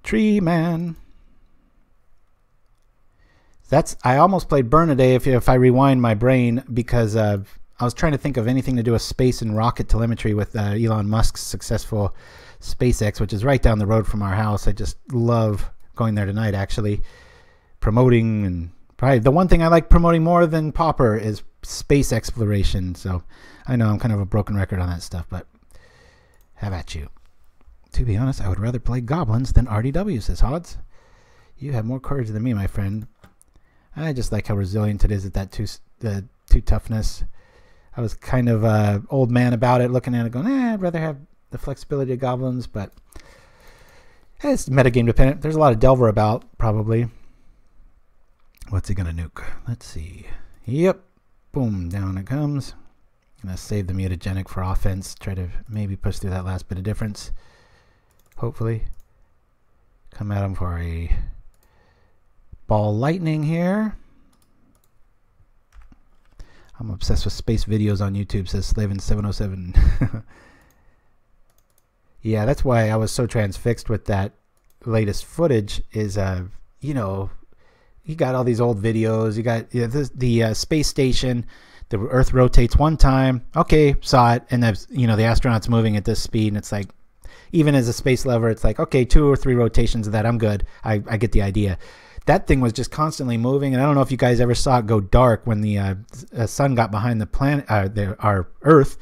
Tree Man. I almost played Burn today if I rewind my brain, because I was trying to think of anything to do with space and rocket telemetry with Elon Musk's successful SpaceX, which is right down the road from our house. I just love going there tonight, actually. Promoting, and probably the one thing I like promoting more than Pauper is space exploration. So I know I'm kind of a broken record on that stuff, but have at you. To be honest, I would rather play goblins than RDW, says Hodds. You have more courage than me, my friend. I just like how resilient it is at that two toughness. I was kind of old man about it, looking at it going, I'd rather have the flexibility of goblins, but it's metagame dependent. There's a lot of Delver about, probably. What's he going to nuke? Let's see. Yep. Boom. Down it comes. Going to save the Mutagenic for offense. Try to maybe push through that last bit of difference. Hopefully. Come at him for a ball lightning here. I'm obsessed with space videos on YouTube, says Slavin707. Yeah, that's why I was so transfixed with that latest footage is, you know, you got all these old videos. You got the space station. The Earth rotates one time. Okay, saw it. And the, you know, the astronaut's moving at this speed. And it's like, even as a space lover, it's like, okay, 2 or 3 rotations of that. I'm good. I get the idea. That thing was just constantly moving, and I don't know if you guys ever saw it go dark when the sun got behind the planet, our Earth.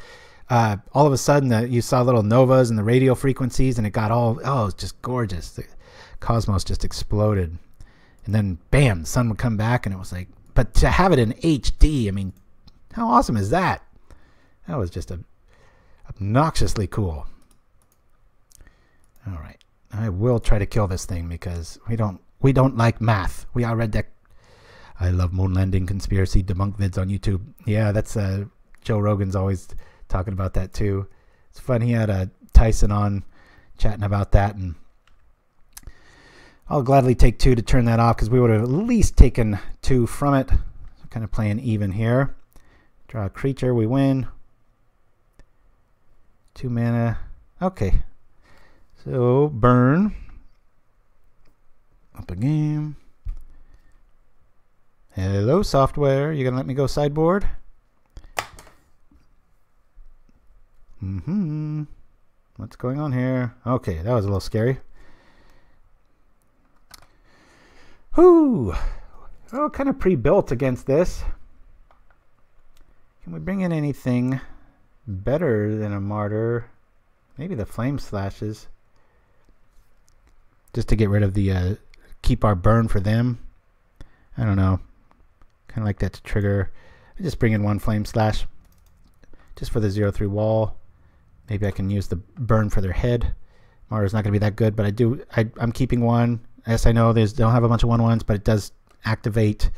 All of a sudden, you saw little novas and the radio frequencies, and it got all, it was just gorgeous. The cosmos just exploded. And then, bam, the sun would come back, and it was like, but to have it in HD, I mean, how awesome is that? That was just obnoxiously cool. All right. I will try to kill this thing because we don't like math. We are Red Deck. I love moon landing conspiracy debunk vids on YouTube. Yeah, that's Joe Rogan's always talking about that too. It's fun. He had Tyson on chatting about that, and I'll gladly take 2 to turn that off because we would have at least taken 2 from it. So kind of playing even here. Draw a creature, we win. 2 mana. Okay. So burn. Up a game. Hello, software. You gonna let me go sideboard? What's going on here? Okay, that was a little scary. Whew. Oh, kind of pre-built against this. Can we bring in anything better than a Martyr? Maybe the Flame Slashes. Just to get rid of the keep our burn for them. I don't know. Kind of like that to trigger. I just bring in 1 Flame Slash. Just for the 0/3 wall. Maybe I can use the burn for their head. Martyr's not going to be that good, but I'm keeping 1. Yes, I know they don't have a bunch of 1/1s, but it does activate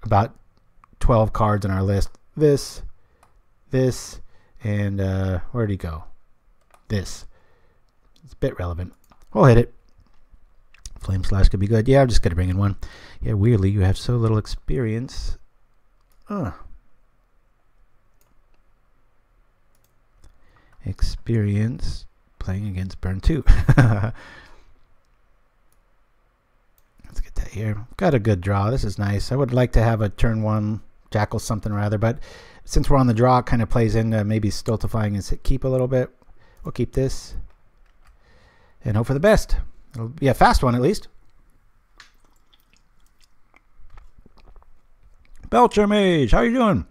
about 12 cards on our list. This, and where'd he go? This. It's a bit relevant. We'll hit it. Flame Slash could be good. Yeah, I'm just going to bring in 1. Yeah, weirdly, you have so little experience. Experience playing against Burn 2. Let's get that here. Got a good draw. This is nice. I would like to have a turn 1 Jackal something rather, but since we're on the draw, it kind of plays into maybe stultifying and keep a little bit. We'll keep this and hope for the best. It'll be a fast one at least. Belcher Mage, how you doing?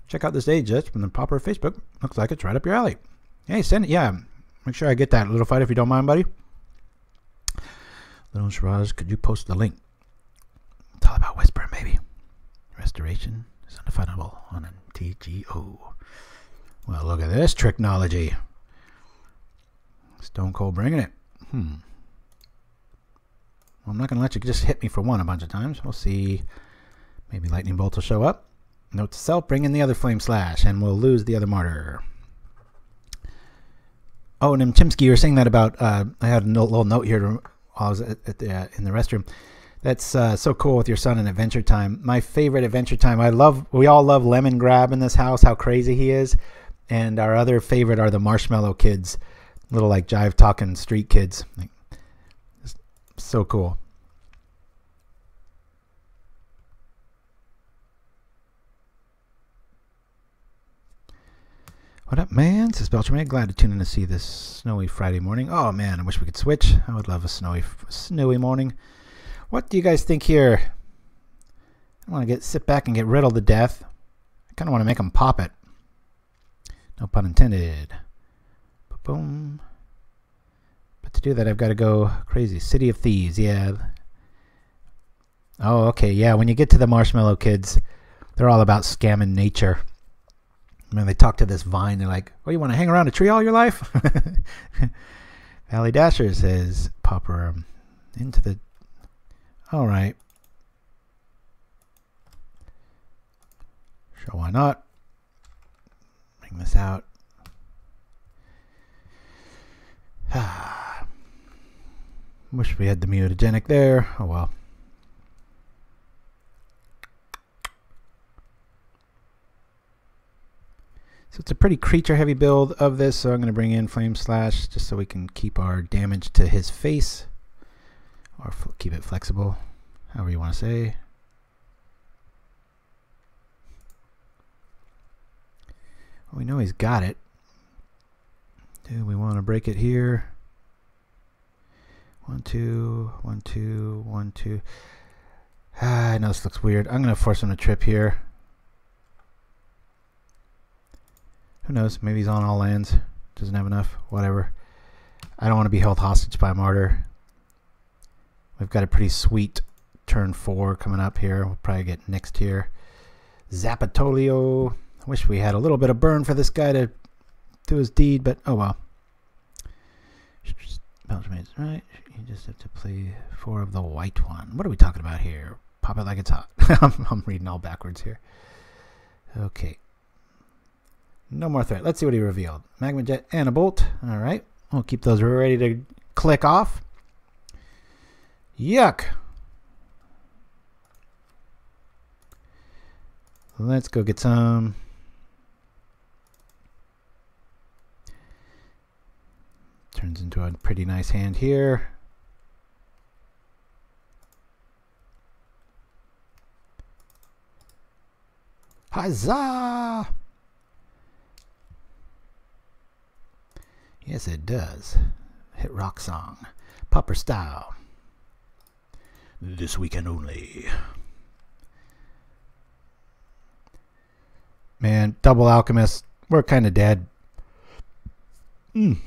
Check out this digest from the Pauper Facebook. Looks like it's right up your alley. Hey, send it. Yeah, make sure I get that little fight if you don't mind, buddy. Little Shiraz, could you post the link? It's all about whispering, baby. Restoration is undefinable on a TGO. Well, look at this technology. Stone Cold bringing it. Well, I'm not going to let you just hit me for 1 a bunch of times. We'll see. Maybe Lightning Bolt will show up. Note to self, bring in the other Flame Slash, and we'll lose the other Martyr. Oh, and Chimsky, you were saying that about, I had a little note here while I was in the restroom. That's so cool with your son in Adventure Time. My favorite Adventure Time, we all love Lemon Grab in this house, how crazy he is. And our other favorite are the Marshmallow Kids, little like jive talking street kids. Like, so cool. What up, man? This is Belcherman. Glad to tune in to see this snowy Friday morning. Oh man, I wish we could switch. I would love a snowy morning. What do you guys think here? I want to sit back and get riddled to death. I kind of want to make them pop it. No pun intended. Boom. But to do that, I've got to go crazy. City of Thieves, yeah. Oh, okay, yeah. When you get to the Marshmallow Kids, they're all about scamming nature. When they talk to this vine, they're like, "Oh, you want to hang around a tree all your life?" Valley Dasher says, "Pauper into the." All right. Sure, why not? Bring this out. Wish we had the mutagenic there. Oh well. So it's a pretty creature-heavy build of this, so I'm going to bring in Flame Slash just so we can keep our damage to his face. Or keep it flexible, however you want to say. Well, we know he's got it. Do we want to break it here? 1, 2, 1, 2, 1, 2. I know this looks weird. I'm going to force him to trip here. Who knows? Maybe he's on all lands. Doesn't have enough. Whatever. I don't want to be held hostage by Martyr. We've got a pretty sweet turn 4 coming up here. We'll probably get next here. Zapatolio. I wish we had a little bit of burn for this guy to do his deed, but oh well. Right. You just have to play 4 of the white one. What are we talking about here? Pop it like it's hot. I'm reading all backwards here. Okay. No more threat. Let's see what he revealed. Magma Jet and a Bolt. All right. We'll keep those ready to click off. Yuck. Let's go get some. Turns into a pretty nice hand here. Huzzah! Yes, it does. Hit rock song. Pauper style. This weekend only. Man, Double Alchemist, we're kind of dead. We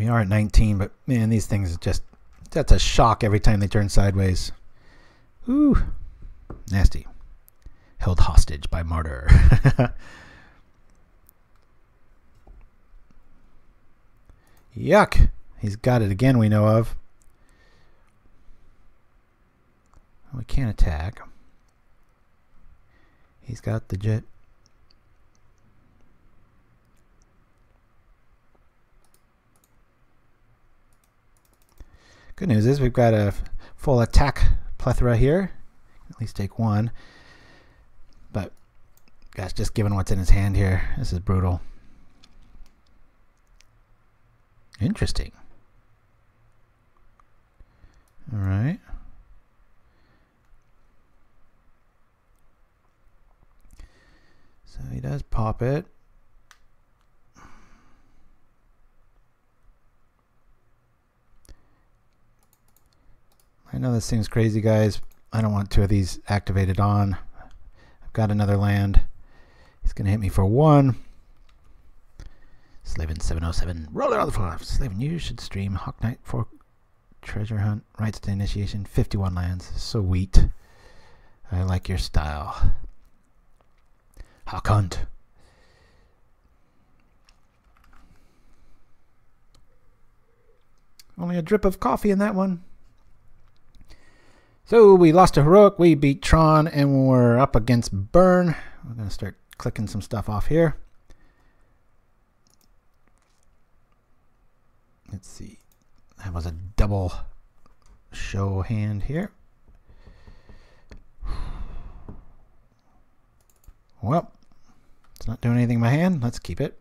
are at 19, but man, these things just, that's a shock every time they turn sideways. Ooh, nasty. Held hostage by Martyr. Yuck. He's got it again, we know of. We can't attack. He's got the jet. Good news is we've got a full attack plethora here. At least take one. But, gosh, just given what's in his hand here, this is brutal. Interesting. All right. So he does pop it. I know this seems crazy, guys. I don't want 2 of these activated on. I've got another land. He's going to hit me for 1. Slavin 707. Roll it on the floor. Slavin, you should stream Hawk Knight for Treasure Hunt. Rights to Initiation. 51 lands. Sweet. I like your style. Hawk Hunt. Only a drip of coffee in that one. So we lost a heroic, we beat Tron, and we're up against Burn. We're going to start clicking some stuff off here. Let's see. That was a double show hand here. Well, it's not doing anything in my hand. Let's keep it.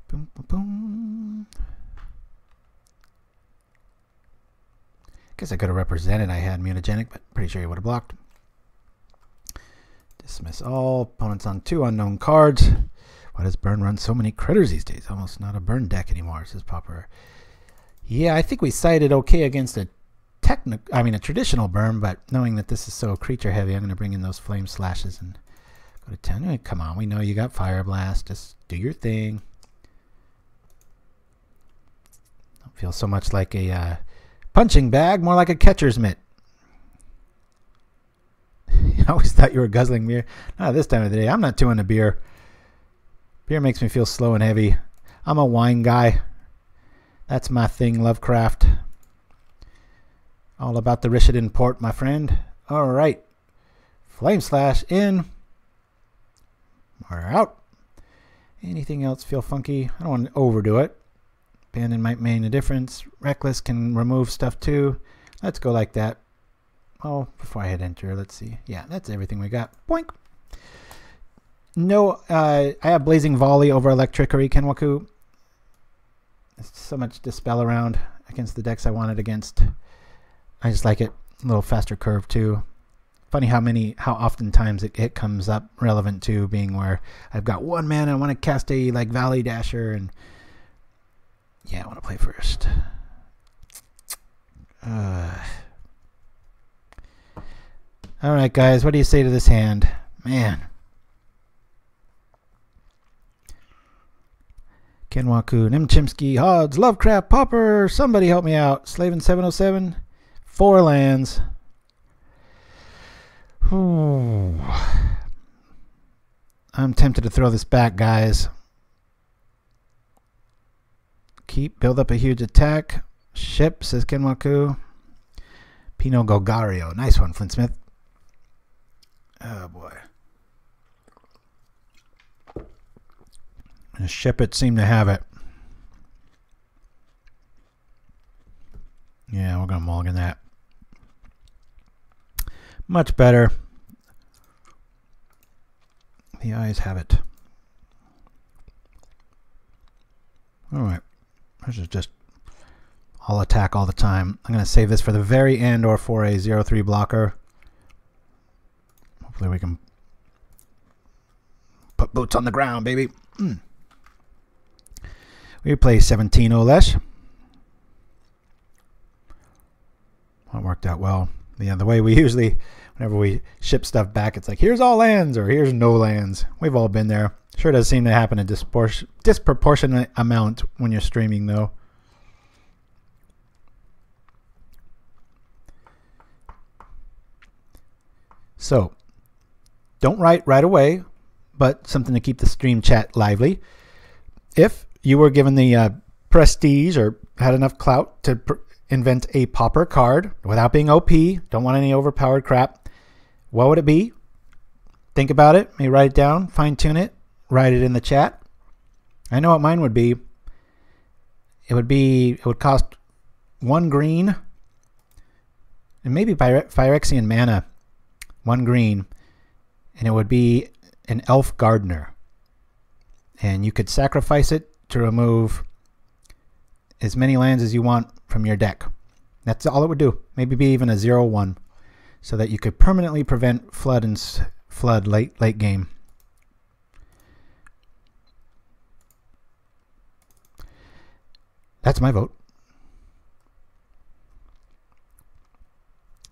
Boom, boom, boom. Guess I could have represented I had Mutagenic, but pretty sure he would have blocked. Dismiss all. Opponents on 2 unknown cards. Why does Burn run so many critters these days? Almost not a Burn deck anymore, says Pauper. Yeah, I think we sided okay against a traditional Burn, but knowing that this is so creature heavy, I'm going to bring in those Flame Slashes and go to 10. Come on, we know you got Fireblast. Just do your thing. Don't feel so much like a punching bag, more like a catcher's mitt. I always thought you were guzzling beer. Not this time of the day. I'm not too into beer. Beer makes me feel slow and heavy. I'm a wine guy. That's my thing, Lovecraft. All about the Richardin port, my friend. All right. Flame Slash in. Or out. Anything else feel funky? I don't want to overdo it. Abandon might make a difference. Reckless can remove stuff too. Let's go like that. Oh, before I hit enter, let's see. Yeah, that's everything we got. Boink. No, I have Blazing Volley over Electrickery, Kenwaku. There's so much Dispel around against the decks I wanted against. I just like it. A little faster curve too. Funny how oftentimes it comes up relevant to being where I've got 1 mana, I want to cast a like Valley Dasher, and yeah, I want to play first. Alright guys, what do you say to this hand? Man. Kenwaku, Nimchimsky, Hodds, Lovecraft, Pauper, somebody help me out. Slavin 707, 4 lands. Ooh. I'm tempted to throw this back, guys. Build up a huge attack. Ship, says Kenwaku. Pino Golgario. Nice one, Flintsmith. Oh boy. And ship it seemed to have it. Yeah, we're going to mulligan that. Much better. The eyes have it. Alright. This is just all attack all the time. I'm going to save this for the very end or for a 0-3 blocker. Hopefully we can put boots on the ground, baby. We play 17 Olesh. That worked out well. Yeah, the way we usually, whenever we ship stuff back, it's like, here's all lands or here's no lands. We've all been there. Sure does seem to happen a disproportionate amount when you're streaming, though. So, don't write right away, but something to keep the stream chat lively. If you were given the prestige or had enough clout to invent a Pauper card without being OP, don't want any overpowered crap, what would it be? Think about it. Maybe write it down, fine-tune it, write it in the chat. I know what mine would be. It would cost 1 green and maybe Phyrexian mana, 1 green, and it would be an Elf Gardener. And you could sacrifice it to remove as many lands as you want from your deck. That's all it would do. Maybe be even a 0-1, so that you could permanently prevent flood late game. That's my vote.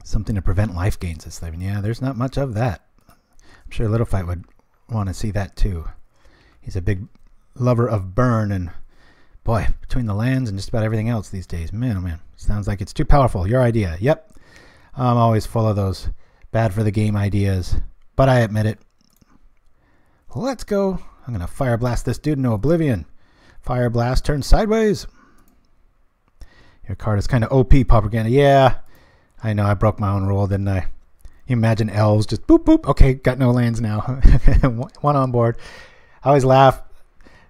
Something to prevent life gains, says Slavin. Yeah, there's not much of that. I'm sure Little Fight would want to see that too. He's a big lover of burn, and boy, between the lands and just about everything else these days, man, oh man, sounds like it's too powerful. Your idea. Yep. I'm always full of those bad for the game ideas, but I admit it. Let's go. I'm going to Fireblast this dude into oblivion. Fireblast turns sideways. Your card is kind of OP, Pauperganda. Yeah, I know I broke my own rule, didn't I? You imagine Elves just boop, boop. Okay, got no lands now. One on board. I always laugh.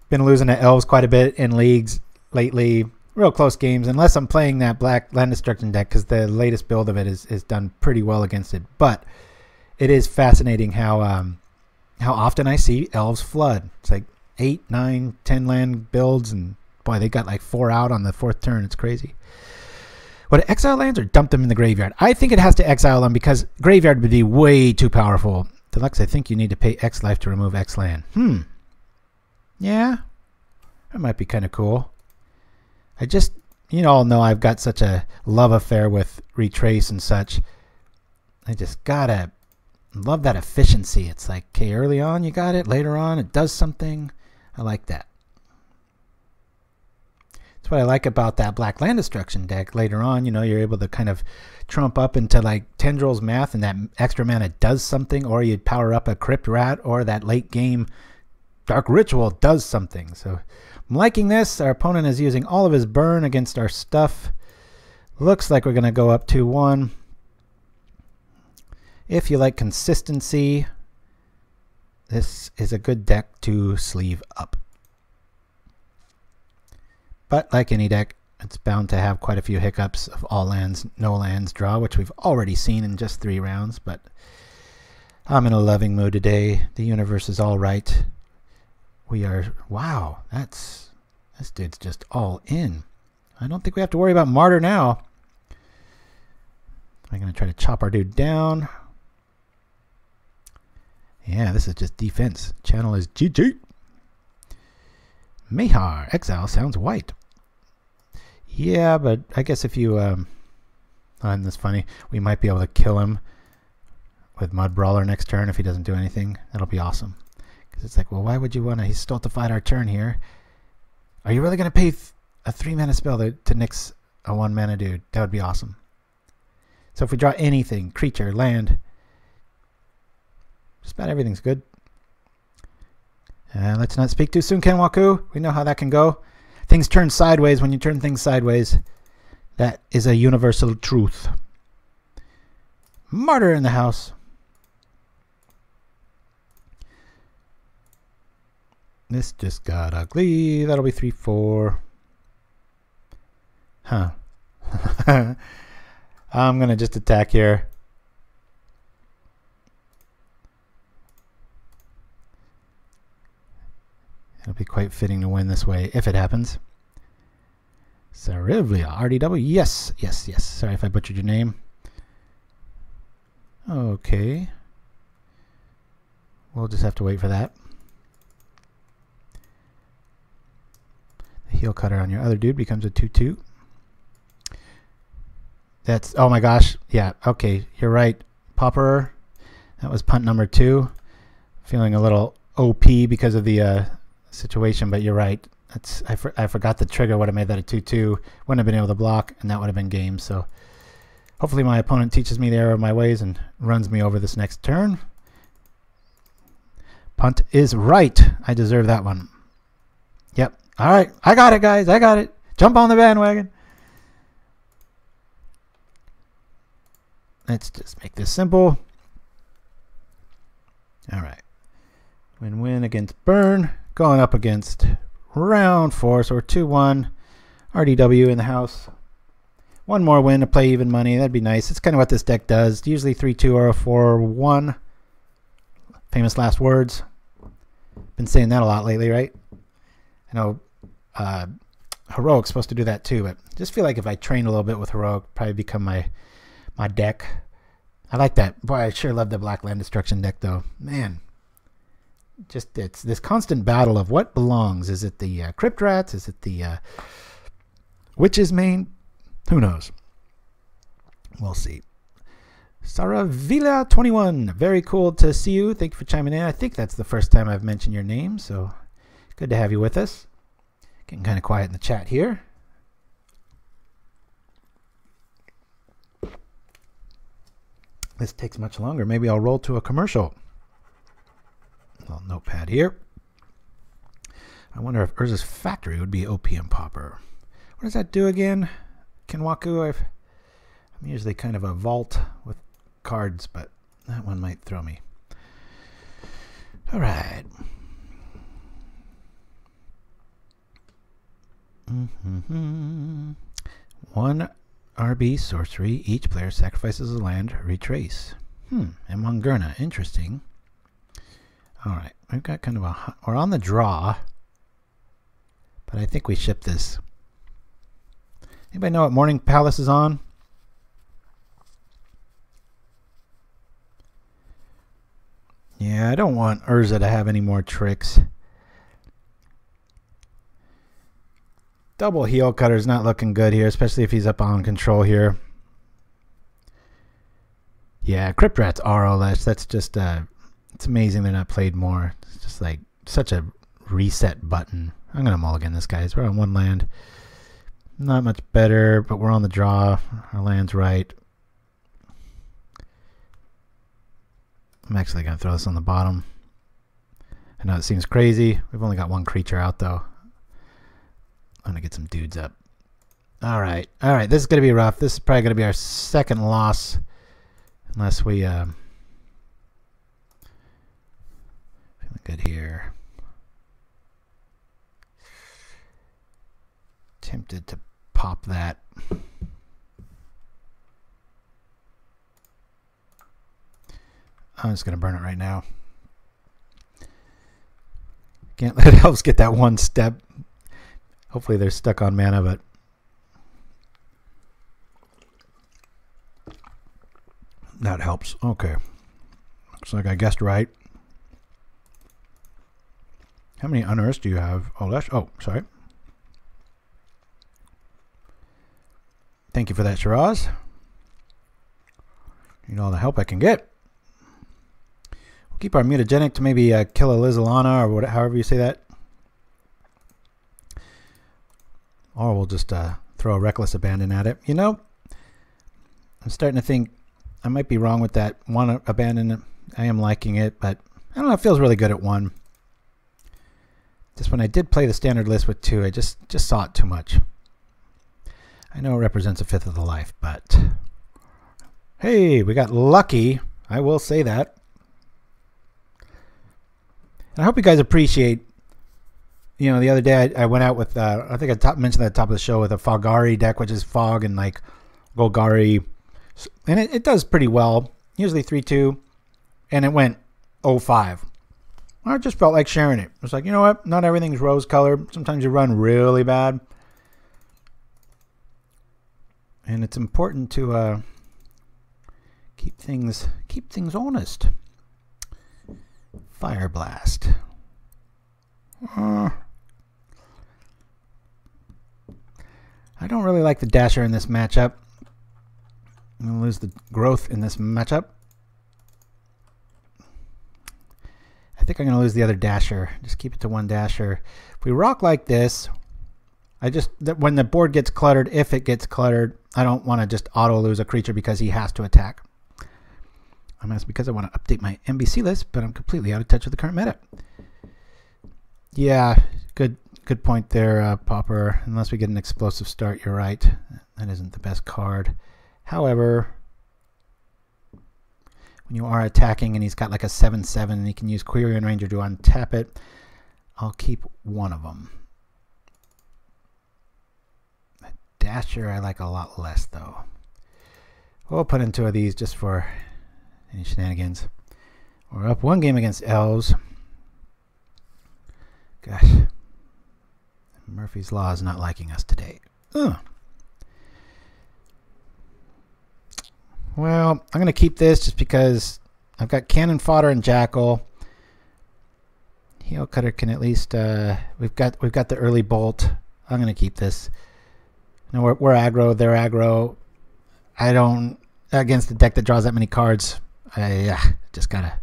Been losing to Elves quite a bit in leagues lately. Real close games, unless I'm playing that black land destruction deck, because the latest build of it is done pretty well against it. But it is fascinating how often I see Elves flood. It's like 8, 9, 10 land builds, and boy, they got like 4 out on the 4th turn. It's crazy. Would it exile lands or dump them in the graveyard? I think it has to exile them because graveyard would be way too powerful. Deluxe, I think you need to pay X life to remove X land. Yeah, that might be kind of cool. I just, you all know I've got such a love affair with Retrace and such. I just gotta love that efficiency. It's like, okay, early on you got it, later on it does something. I like that. That's what I like about that black land destruction deck. Later on, you know, you're able to kind of trump up into like Tendrils Math, and that extra mana does something, or you'd power up a Crypt Rat, or that late game Dark Ritual does something. So I'm liking this. Our opponent is using all of his burn against our stuff. Looks like we're going to go up 2-1. If you like consistency, this is a good deck to sleeve up. But like any deck, it's bound to have quite a few hiccups of all lands, no lands draw, which we've already seen in just 3 rounds. But I'm in a loving mood today. The universe is all right. We are, wow, this dude's just all in. I don't think we have to worry about Martyr now. I'm going to try to chop our dude down. Yeah, this is just defense. Channel is GG. Mehar, exile sounds white. Yeah, but I guess if you, and that's funny, we might be able to kill him with Mudbrawler next turn if he doesn't do anything. That'll be awesome. Because it's like, well, why would you want to? He stultified our turn here. Are you really going to pay a 3-mana spell to nix a 1-mana dude? That would be awesome. So if we draw anything, creature, land, just about everything's good. Let's not speak too soon, Kenwaku. We know how that can go. Things turn sideways when you turn things sideways. That is a universal truth. Martyr in the house. This just got ugly. That'll be 3-4. Huh. I'm going to just attack here. It'll be quite fitting to win this way if it happens. Sarivlia, RDW. Yes, yes, yes. Sorry if I butchered your name. Okay. We'll just have to wait for that. The Heelcutter on your other dude becomes a 2-2. That's, oh my gosh. Yeah, okay. You're right. Pauper. That was punt number 2. Feeling a little OP because of the situation, but you're right. That's I forgot the trigger would have made that a 2-2. Wouldn't have been able to block, and that would have been game. So hopefully my opponent teaches me the error of my ways and runs me over this next turn. Punt is right. I deserve that one. Yep. All right. I got it, guys. I got it. Jump on the bandwagon. Let's just make this simple. All right. Win-win against Burn. Going up against round 4, so we're 2-1. RDW in the house. One more win to play even money. That'd be nice. It's kind of what this deck does. Usually 3-2 or a 4-1. Famous last words. Been saying that a lot lately, right? I know Heroic's supposed to do that too, but just feel like if I train a little bit with Heroic, probably become my deck. I like that. Boy, I sure love the Black Land Destruction deck, though. Man. Just it's this constant battle of what belongs. Is it the Crypt Rats? Is it the Witch's Mane? Who knows? We'll see. Saravila21, very cool to see you. Thank you for chiming in. I think that's the first time I've mentioned your name, so good to have you with us. Getting kind of quiet in the chat here. This takes much longer. Maybe I'll roll to a commercial. Little notepad here. I wonder if Urza's Factory would be OPM Pauper. What does that do again? Kenwaku, I'm usually kind of a vault with cards, but That one might throw me. All right. One RB sorcery. Each player sacrifices a land. Retrace. And Mongurna. Interesting. All right. We've got kind of a... We're on the draw. But I think we ship this. Anybody know what Morning Palace is on? Yeah, I don't want Urza to have any more tricks. Double Heelcutter is not looking good here, especially if he's up on control here. Yeah, Crypt Rat's RLS. That's just, it's amazing they're not played more. It's just like such a reset button. I'm going to mulligan this, guys. We're on one land. Not much better, but we're on the draw. Our land's right. I'm actually going to throw this on the bottom. I know it seems crazy. We've only got one creature out, though. I'm going to get some dudes up. All right. All right. This is going to be rough. This is probably going to be our second loss. Unless we... feeling good here. Tempted to pop that. I'm just going to burn it right now. Can't let Elves get that one step. Hopefully they're stuck on mana, but... That helps. Okay. Looks like I guessed right. How many unearths do you have? Oh, that's... Oh, sorry. Thank you for that, Shiraz. Need all the help I can get. We'll keep our mutagenic to maybe kill a Lizalana or whatever, however you say that. Or we'll just throw a Reckless Abandon at it. You know, I'm starting to think I might be wrong with that one Abandon. I am liking it, but I don't know, it feels really good at 1. Just when I did play the standard list with 2, I just saw it too much. I know it represents a 5th of the life, but hey, we got lucky. I will say that. And I hope you guys appreciate, you know, the other day I went out with, I think I mentioned that at the top of the show, with a Fogari deck, which is Fog and like Golgari. And it does pretty well. Usually 3-2. And it went 0-5. I just felt like sharing it. It was like, you know what? Not everything's rose colored. Sometimes you run really bad. And it's important to keep things honest. Fireblast. I don't really like the Dasher in this matchup. I'm going to lose the growth in this matchup. I think I'm going to lose the other Dasher. Just keep it to 1 Dasher. If we rock like this, when the board gets cluttered, if it gets cluttered, I don't want to just auto lose a creature because he has to attack. I mean, it's because I want to update my NBC list, but I'm completely out of touch with the current meta. Yeah, good point there, Pauper. Unless we get an explosive start, you're right. That isn't the best card. However, when you are attacking and he's got like a 7/7 and he can use Quirion Ranger to untap it, I'll keep one of them. That Dasher I like a lot less, though. We'll put in 2 of these just for any shenanigans. We're up 1 game against Elves. Gosh. Murphy's Law is not liking us today. Ugh. Well, I'm going to keep this just because I've got Cannon Fodder and Jackal. Heelcutter can at least... we've got the early bolt. I'm going to keep this. No, we're aggro. They're aggro. I don't... Against a deck that draws that many cards, I just got to...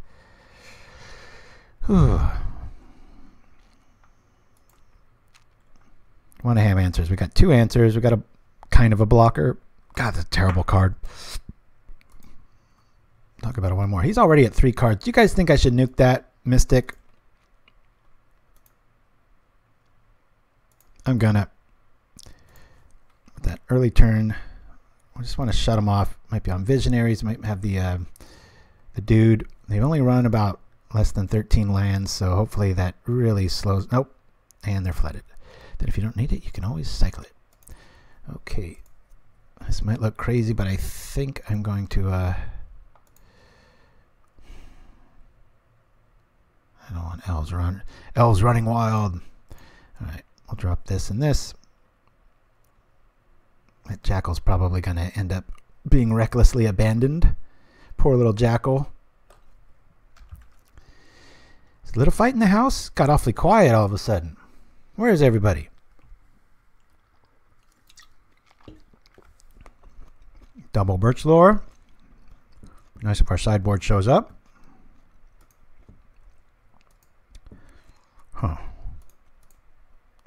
Want to have answers. We got 2 answers. We got a kind of a blocker. God, that's a terrible card. Talk about it one more. He's already at 3 cards. Do you guys think I should nuke that Mystic? I'm gonna. With that early turn, I just want to shut him off. Might be on Visionaries. Might have the the dude. They've only run about less than 13 lands, so hopefully that really slows. Nope. And they're flooded. Then if you don't need it, you can always cycle it. Okay. This might look crazy, but I think I'm going to... I don't want Elves running wild. Alright, we'll drop this and this. That Jackal's probably going to end up being recklessly abandoned. Poor little Jackal. Is a little fight in the house? Got awfully quiet all of a sudden. Where's everybody? Double Birch Lore. Nice if our sideboard shows up. Huh.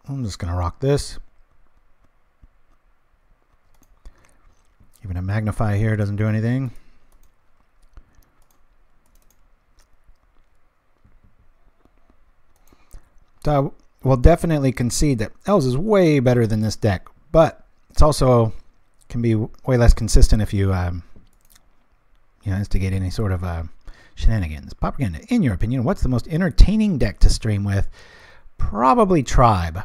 I'm just going to rock this. Even a Magnify here doesn't do anything. So we'll definitely concede that Elves is way better than this deck, but it's also can be way less consistent if you instigate any sort of shenanigans. Pauperganda, in your opinion, what's the most entertaining deck to stream with? Probably Tribe.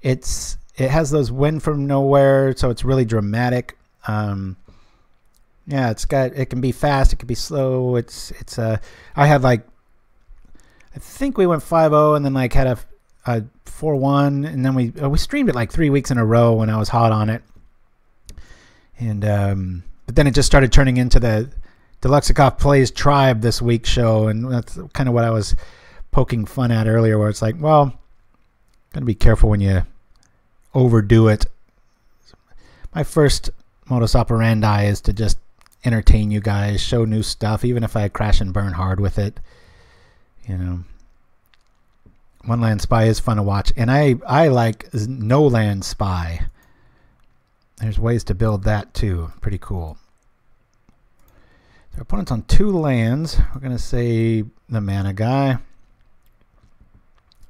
It has those win from nowhere, so it's really dramatic. Yeah, it can be fast, it can be slow. I had like, I think we went 5-0 and then like had a 4-1, and then we streamed it like 3 weeks in a row when I was hot on it. And but then it just started turning into the Deluxikov Plays Tribe this week show, and that's kind of what I was poking fun at earlier, where it's like, well, gotta be careful when you overdo it. My first modus operandi is to just entertain you guys, show new stuff, even if I crash and burn hard with it. You know, One Land Spy is fun to watch, and I like No Land Spy. There's ways to build that too. Pretty cool. So opponent's on 2 lands. We're going to say the mana guy. In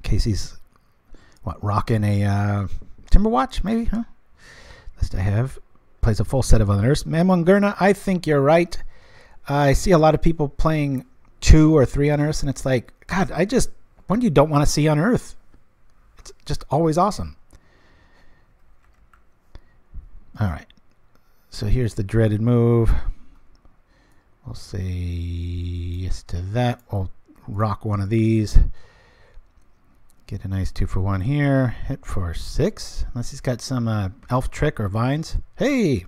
case he's, rocking a Timberwatch, maybe, huh? List I have. Plays a full set of Unearths. Mamungurna, I think you're right. I see a lot of people playing 2 or 3 Unearths, and it's like, God, when you don't want to see Unearth. It's just always awesome. All right, so here's the dreaded move. We'll say yes to that. We'll rock one of these. Get a nice 2-for-1 here. Hit for 6, unless he's got some elf trick or vines. Hey!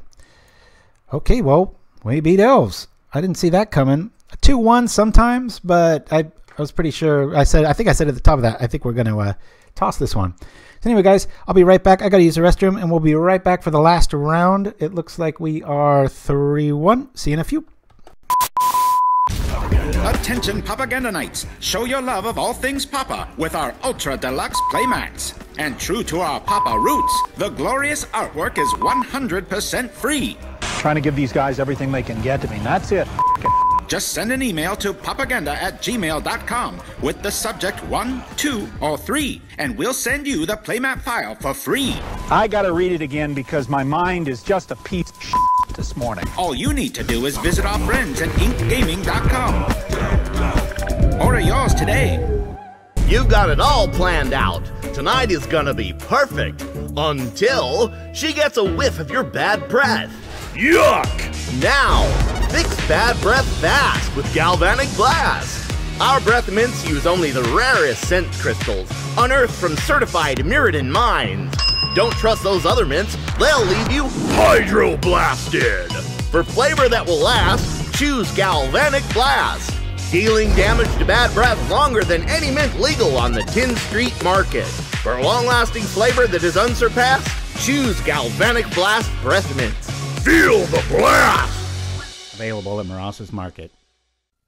Okay, well, we beat Elves. I didn't see that coming. A 2-1 sometimes, but I was pretty sure. I think I said at the top of that, I think we're going to toss this one. So anyway, guys, I'll be right back. I got to use the restroom, and we'll be right back for the last round. It looks like we are 3-1. See you in a few. Attention Pauperganda Knights, show your love of all things Pauper with our Ultra Deluxe playmats. And true to our Pauper roots, the glorious artwork is 100% free. Trying to give these guys everything they can get. That's it. Just send an email to pauperganda@gmail.com with the subject 1, 2, or 3, and we'll send you the playmat file for free. I gotta read it again because my mind is just a piece of shit this morning. All you need to do is visit our friends at inkgaming.com. Order yours today. You've got it all planned out. Tonight is gonna be perfect. Until she gets a whiff of your bad breath. Yuck! Now, fix bad breath fast with Galvanic Blast. Our breath mints use only the rarest scent crystals, unearthed from certified Mirrodin mines. Don't trust those other mints, they'll leave you hydro-blasted. For flavor that will last, choose Galvanic Blast. Dealing damage to bad breath longer than any mint legal on the Tin Street market. For long-lasting flavor that is unsurpassed, choose Galvanic Blast breath mints. Feel the blast! Available at Moros's Market.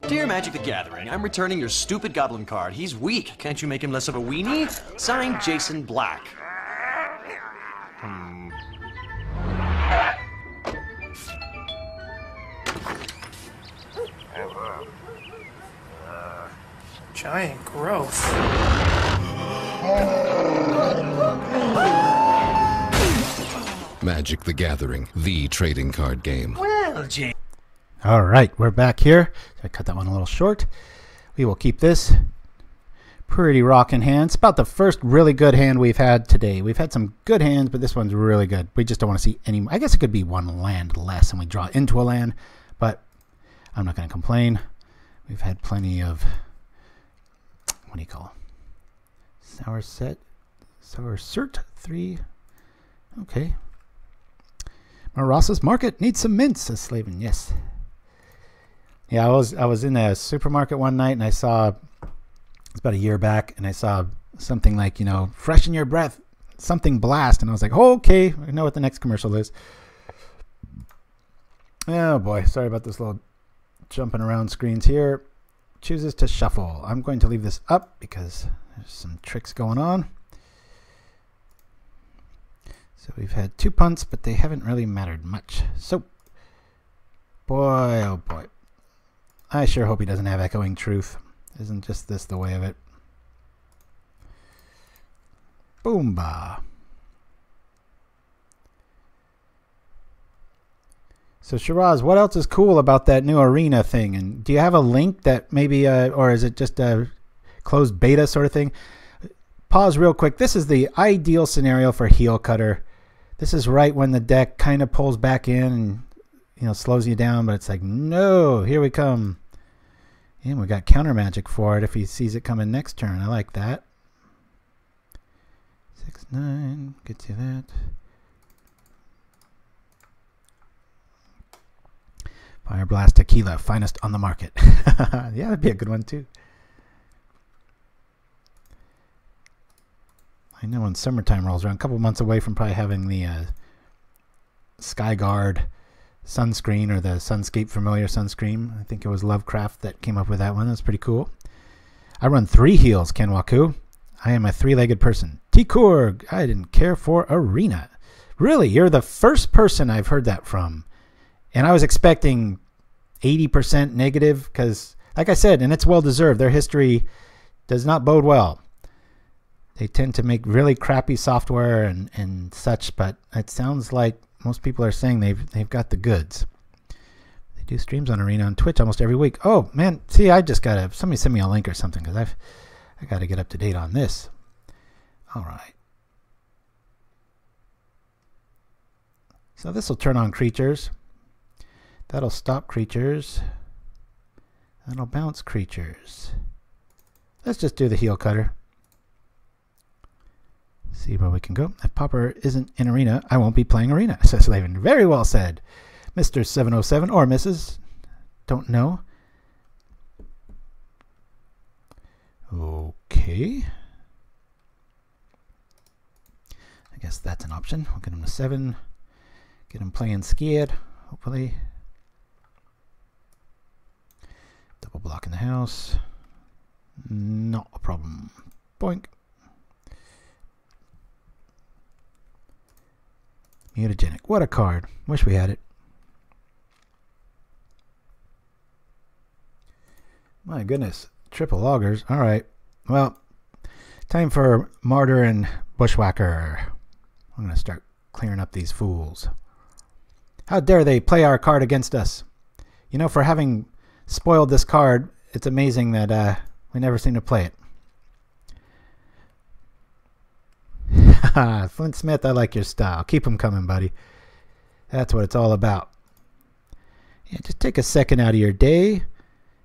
Dear Magic the Gathering, I'm returning your stupid goblin card. He's weak. Can't you make him less of a weenie? Signed, Jason Black. Giant growth. Magic the Gathering, the trading card game. Well, Jay. All right, we're back here. So I cut that one a little short. We will keep this. Pretty rocking hand. It's about the first really good hand we've had today. We've had some good hands, but this one's really good. We just don't want to see any. I guess it could be one land less and we draw into a land, but I'm not going to complain. We've had plenty of, what do you call it? Sour Cert 3. Okay. Marassa's Market needs some mints, says Slavin. Yes. Yeah, I was in a supermarket one night and I saw, it's about a year back, and I saw something like, you know, freshen your breath, something blast, and I was like, oh, okay, I know what the next commercial is. Oh boy, sorry about this little jumping around screens here. Chooses to shuffle. I'm going to leave this up because there's some tricks going on. So we've had 2 punts, but they haven't really mattered much. So, boy, oh boy. I sure hope he doesn't have Echoing Truth. Isn't just this the way of it? Boomba. So Shiraz, what else is cool about that new arena thing? And do you have a link that maybe, or is it just a closed beta sort of thing? Pause real quick. This is the ideal scenario for Heelcutter. This is right when the deck kind of pulls back in and, you know, slows you down, but it's like, no, here we come. And we got counter magic for it if he sees it coming next turn. I like that. 6-9 gets you that. Fireblast Tequila, finest on the market. Yeah, that'd be a good one too. I know when summertime rolls around, a couple months away from probably having the Skyguard sunscreen or the Sunscape Familiar sunscreen. I think it was Lovecraft that came up with that one. That's pretty cool. I run 3 heels, Kenwaku. I am a 3-legged person. T-Korg, I didn't care for arena. Really, you're the first person I've heard that from. And I was expecting 80% negative because, like I said, and it's well-deserved, their history does not bode well. They tend to make really crappy software and such, but it sounds like most people are saying they've got the goods. They do streams on Arena on Twitch almost every week. Oh, man, see, I just got to, somebody send me a link or something because I got to get up to date on this. All right. So this will turn on creatures. That'll stop creatures. That'll bounce creatures. Let's just do the Heelcutter. See where we can go. If Pauper isn't in Arena, I won't be playing Arena, says Slavin. Very well said. Mr. 707 or Mrs. Don't know. Okay. I guess that's an option. We'll get him to 7. Get him playing scared, hopefully. Double block in the house. Not a problem. Boink. Mutagenic. What a card. Wish we had it. My goodness. Triple loggers. All right. Well, time for Martyr and Bushwhacker. I'm going to start clearing up these fools. How dare they play our card against us? You know, for having spoiled this card, it's amazing that we never seem to play it. Flint Smith, I like your style. Keep them coming, buddy. That's what it's all about. Yeah, just take a second out of your day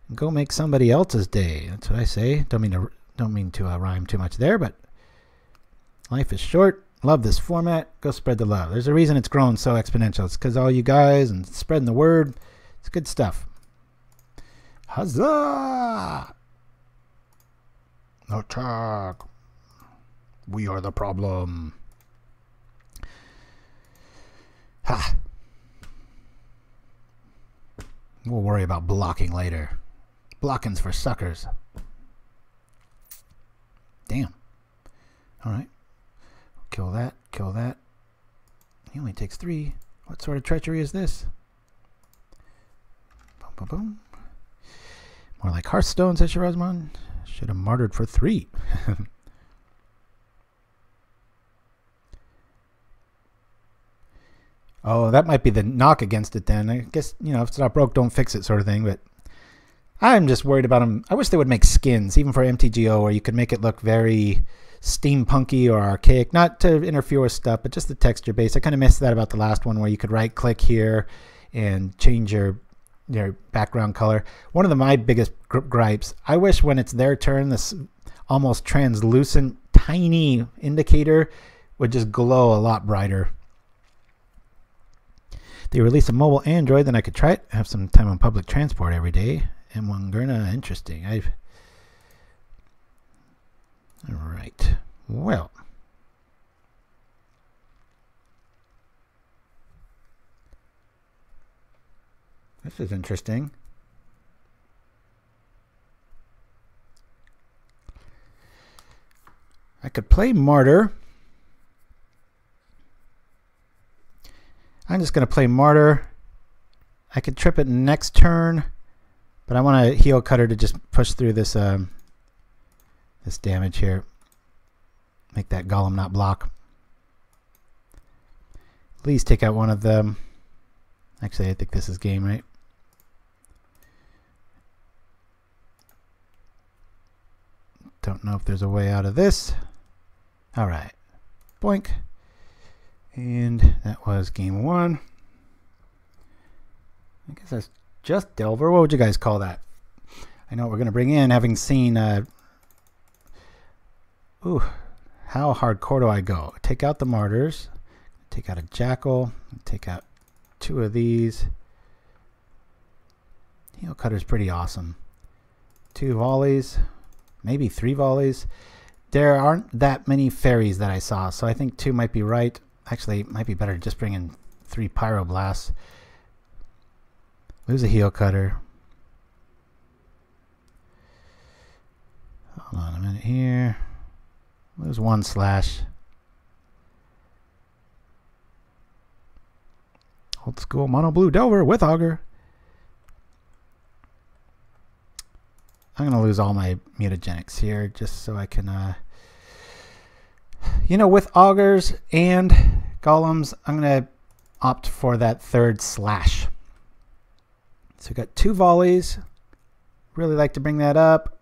and go make somebody else's day. That's what I say. Don't mean to rhyme too much there, but life is short. Love this format. Go spread the love. There's a reason it's grown so exponential. It's because all you guys and spreading the word. It's good stuff. Huzzah! Attack! We are the problem. Ha! We'll worry about blocking later. Blocking's for suckers. Damn. Alright. Kill that. Kill that. He only takes 3. What sort of treachery is this? Boom, boom, boom. More like Hearthstone, says Shirazman. Should have martyred for 3. Oh, that might be the knock against it then. I guess, you know, if it's not broke, don't fix it sort of thing. But I'm just worried about them. I wish they would make skins, even for MTGO, where you could make it look very steampunky or archaic. Not to interfere with stuff, but just the texture base. I kind of missed that about the last one, where you could right-click here and change your background color. One of my biggest gripes, I wish when it's their turn, this almost translucent, tiny indicator would just glow a lot brighter. They release a mobile Android, then I could try it. Have some time on public transport every day. M1 Gurna, interesting. All right. Well. This is interesting. I could play Martyr. I'm just going to play Martyr. I could trip it next turn, but I want a Heelcutter to just push through this this damage here. Make that Golem not block. At least take out one of them. Actually, I think this is game, right? Don't know if there's a way out of this. All right. Boink. And that was game one. I guess that's just Delver. What would you guys call that? I know what we're going to bring in, having seen... ooh, how hardcore do I go? Take out the Martyrs. Take out a Jackal. Take out 2 of these. Heelcutter's pretty awesome. 2 volleys. Maybe 3 volleys. There aren't that many fairies that I saw, so I think 2 might be right. Actually, it might be better to just bring in 3 Pyroblasts. Lose a Heelcutter. Hold on a minute here. Lose 1 slash. Old school mono blue Delver with Augur. I'm going to lose all my mutagenics here just so I can... you know, with Augurs and Golems, I'm going to opt for that 3rd slash. So we got 2 volleys. Really like to bring that up,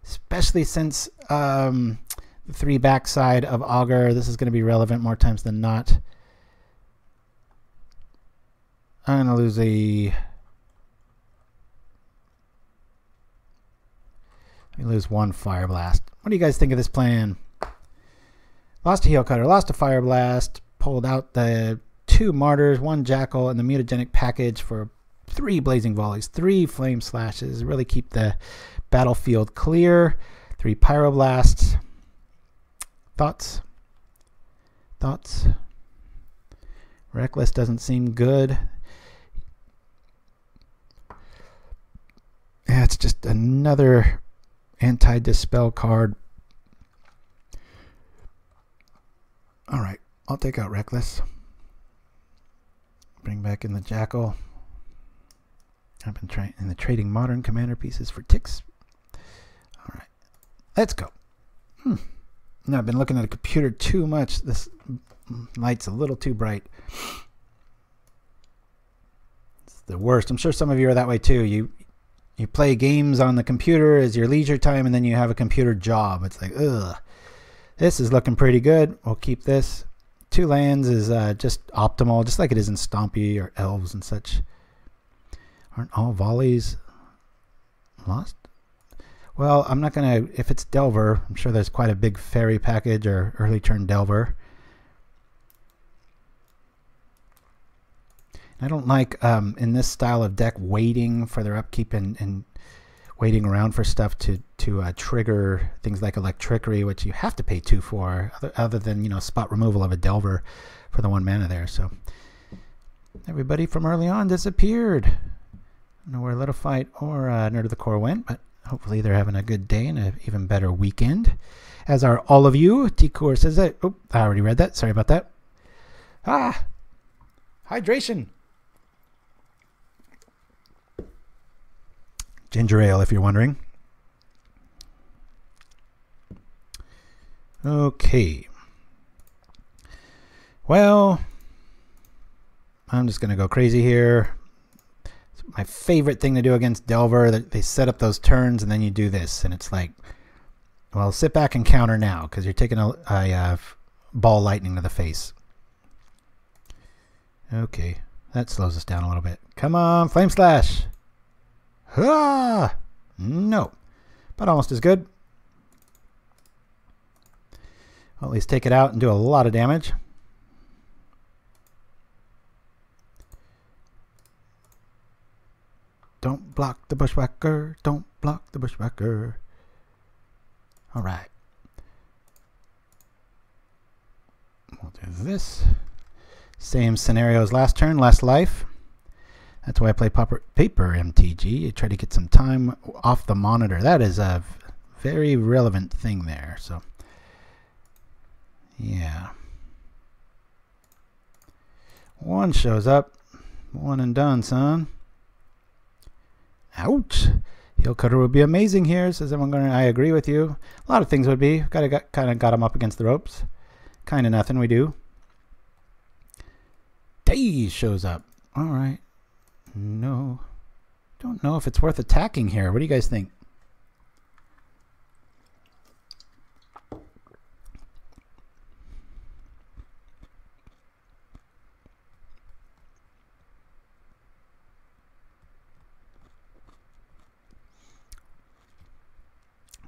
especially since the 3 backside of Augur. This is going to be relevant more times than not. I'm going to lose a... Let me lose 1 Fireblast. What do you guys think of this plan? Lost a Heelcutter, lost a Fireblast, pulled out the 2 Martyrs, 1 Jackal, and the mutagenic package for 3 Blazing Volleys, 3 Flame Slashes. Really keep the battlefield clear. 3 Pyroblasts. Thoughts? Thoughts? Reckless doesn't seem good. Yeah, it's just another anti-dispel card. All right, I'll take out Reckless. Bring back in the Jackal. I've been trying in the trading modern commander pieces for ticks. All right, let's go. Now I've been looking at a computer too much. This light's a little too bright. It's the worst. I'm sure some of you are that way too. You play games on the computer as your leisure time, and then you have a computer job. It's like, ugh. This is looking pretty good. We'll keep this. 2 lands is just optimal, just like it is in Stompy or Elves and such. Aren't all volleys lost? Well, I'm not going to... If it's Delver, I'm sure there's quite a big fairy package or early turn Delver. I don't like, in this style of deck, waiting for their upkeep and waiting around for stuff to trigger things like Electrickery, which you have to pay 2 for, other than, you know, spot removal of a Delver for the 1 mana there. So everybody from early on disappeared. I don't know where Little Fight or Nerd of the Core went, but hopefully they're having a good day and an even better weekend. As are all of you. T-Core says that. Oh, I already read that. Sorry about that. Ah! Hydration! Ginger ale, if you're wondering. Okay. Well, I'm just going to go crazy here. It's my favorite thing to do against Delver. They set up those turns and then you do this. And it's like, well, sit back and counter now because you're taking a ball lightning to the face. Okay, that slows us down a little bit. Come on, Flame Slash. Ah! No, but almost as good. Well, at least take it out and do a lot of damage. Don't block the Bushwhacker. Don't block the Bushwhacker. All right. We'll do this. Same scenario as last turn, less life. That's why I play paper MTG. You try to get some time off the monitor. That is a very relevant thing there. So, yeah. One shows up. One and done, son. Ouch. Heelcutter would be amazing here, says everyone. I agree with you. A lot of things would be. Kind of got him up against the ropes. Kind of nothing we do. Daze shows up. All right. No. Don't know if it's worth attacking here. What do you guys think?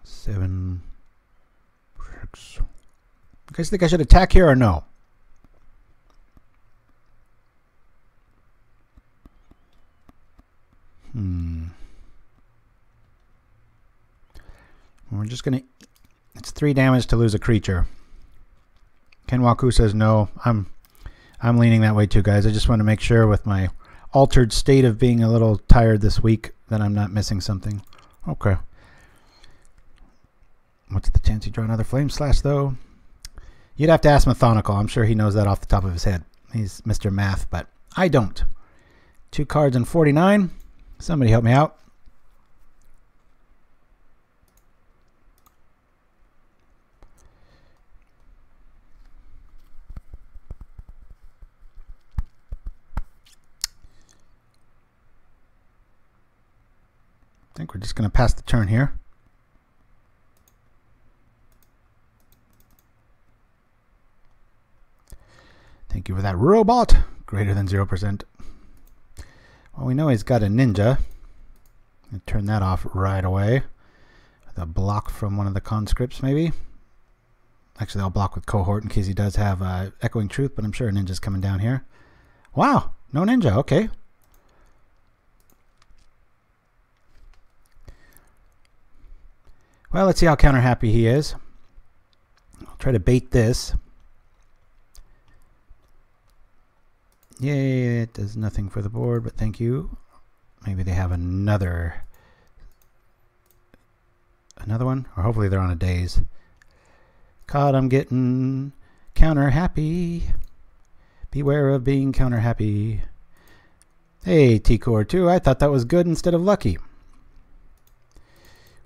Seven, 6. You guys think I should attack here or no? We're just gonna. It's 3 damage to lose a creature. Ken Waku says no. I'm leaning that way too, guys. I just want to make sure with my altered state of being a little tired this week that I'm not missing something. Okay. What's the chance you draw another Flame Slash though? You'd have to ask Methodical. I'm sure he knows that off the top of his head. He's Mr. Math, but I don't. 2 cards and 49. Somebody help me out. I think we're just going to pass the turn here. Thank you for that robot. Greater than 0%. Well, we know he's got a ninja. I'll turn that off right away. With a block from one of the conscripts, maybe. Actually, I'll block with Cohort in case he does have Echoing Truth, but I'm sure a ninja's coming down here. Wow, no ninja. Okay. Well, let's see how counter happy he is. I'll try to bait this. Yay, it does nothing for the board, but thank you. Maybe they have another one, or hopefully they're on a daze. God, I'm getting counter happy. Beware of being counter happy. Hey, T-Core 2, I thought that was good instead of lucky.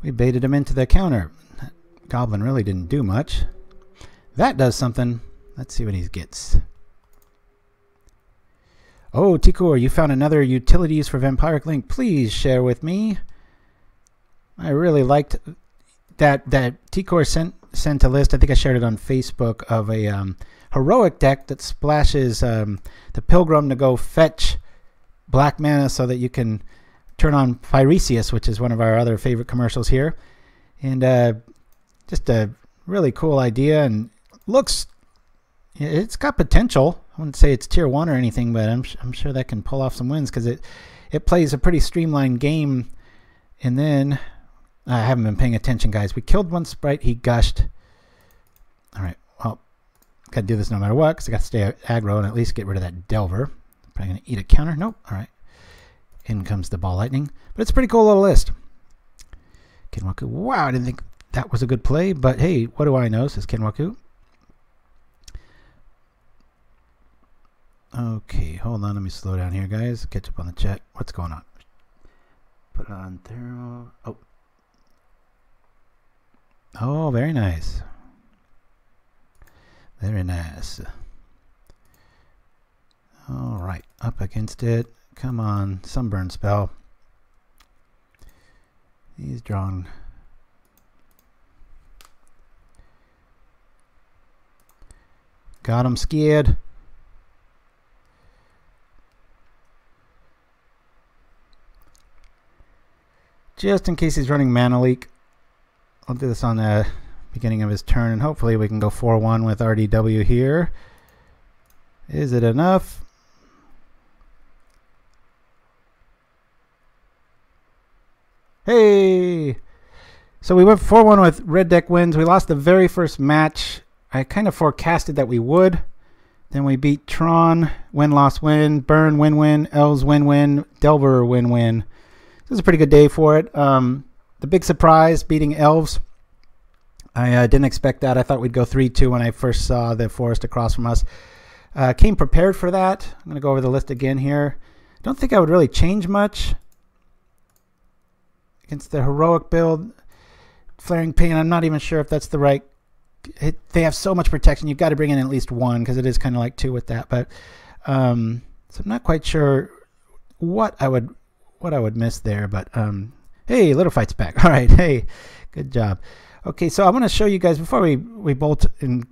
We baited him into the counter. Goblin really didn't do much. That does something. Let's see what he gets. Oh, T-Core, you found another utilities for Vampiric Link. Please share with me. I really liked that T-Core sent a list. I think I shared it on Facebook of a heroic deck that splashes the Pilgrim to go fetch black mana so that you can turn on Phyresis, which is one of our other favorite commercials here. And just a really cool idea, and it's got potential. I wouldn't say it's tier 1 or anything, but I'm sure that can pull off some wins because it plays a pretty streamlined game. And then I haven't been paying attention, guys. We killed one sprite. He gushed. All right. Well, got to do this no matter what because I got to stay aggro and at least get rid of that Delver. Probably going to eat a counter. Nope. All right. In comes the ball lightning. But it's a pretty cool little list. Kenwaku. Wow, I didn't think that was a good play. But hey, what do I know, says Kenwaku. Okay, hold on. Let me slow down here, guys. Catch up on the chat. What's going on? Put on thermal. Oh. Oh, very nice. Very nice. All right, up against it. Come on, Sunburn spell. He's drawn. Got him scared. Just in case he's running Mana Leak, I'll do this on the beginning of his turn, and hopefully we can go 4-1 with RDW here. Is it enough? Hey! So we went 4-1 with red deck wins. We lost the very first match. I kind of forecasted that we would. Then we beat Tron, win-loss-win, Burn, win-win, Elves, win-win, Delver, win-win. This was a pretty good day for it. The big surprise, beating Elves. I didn't expect that. I thought we'd go 3-2 when I first saw the forest across from us. Came prepared for that. I'm going to go over the list again here. Don't think I would really change much against the heroic build. Flaring Pain, I'm not even sure if that's the right... They have so much protection. You've got to bring in at least one because it is kind of like 2 with that. But so I'm not quite sure what I would miss there. But hey, Little Fight's back. All right, hey, good job. Okay, so I want to show you guys before we bolt and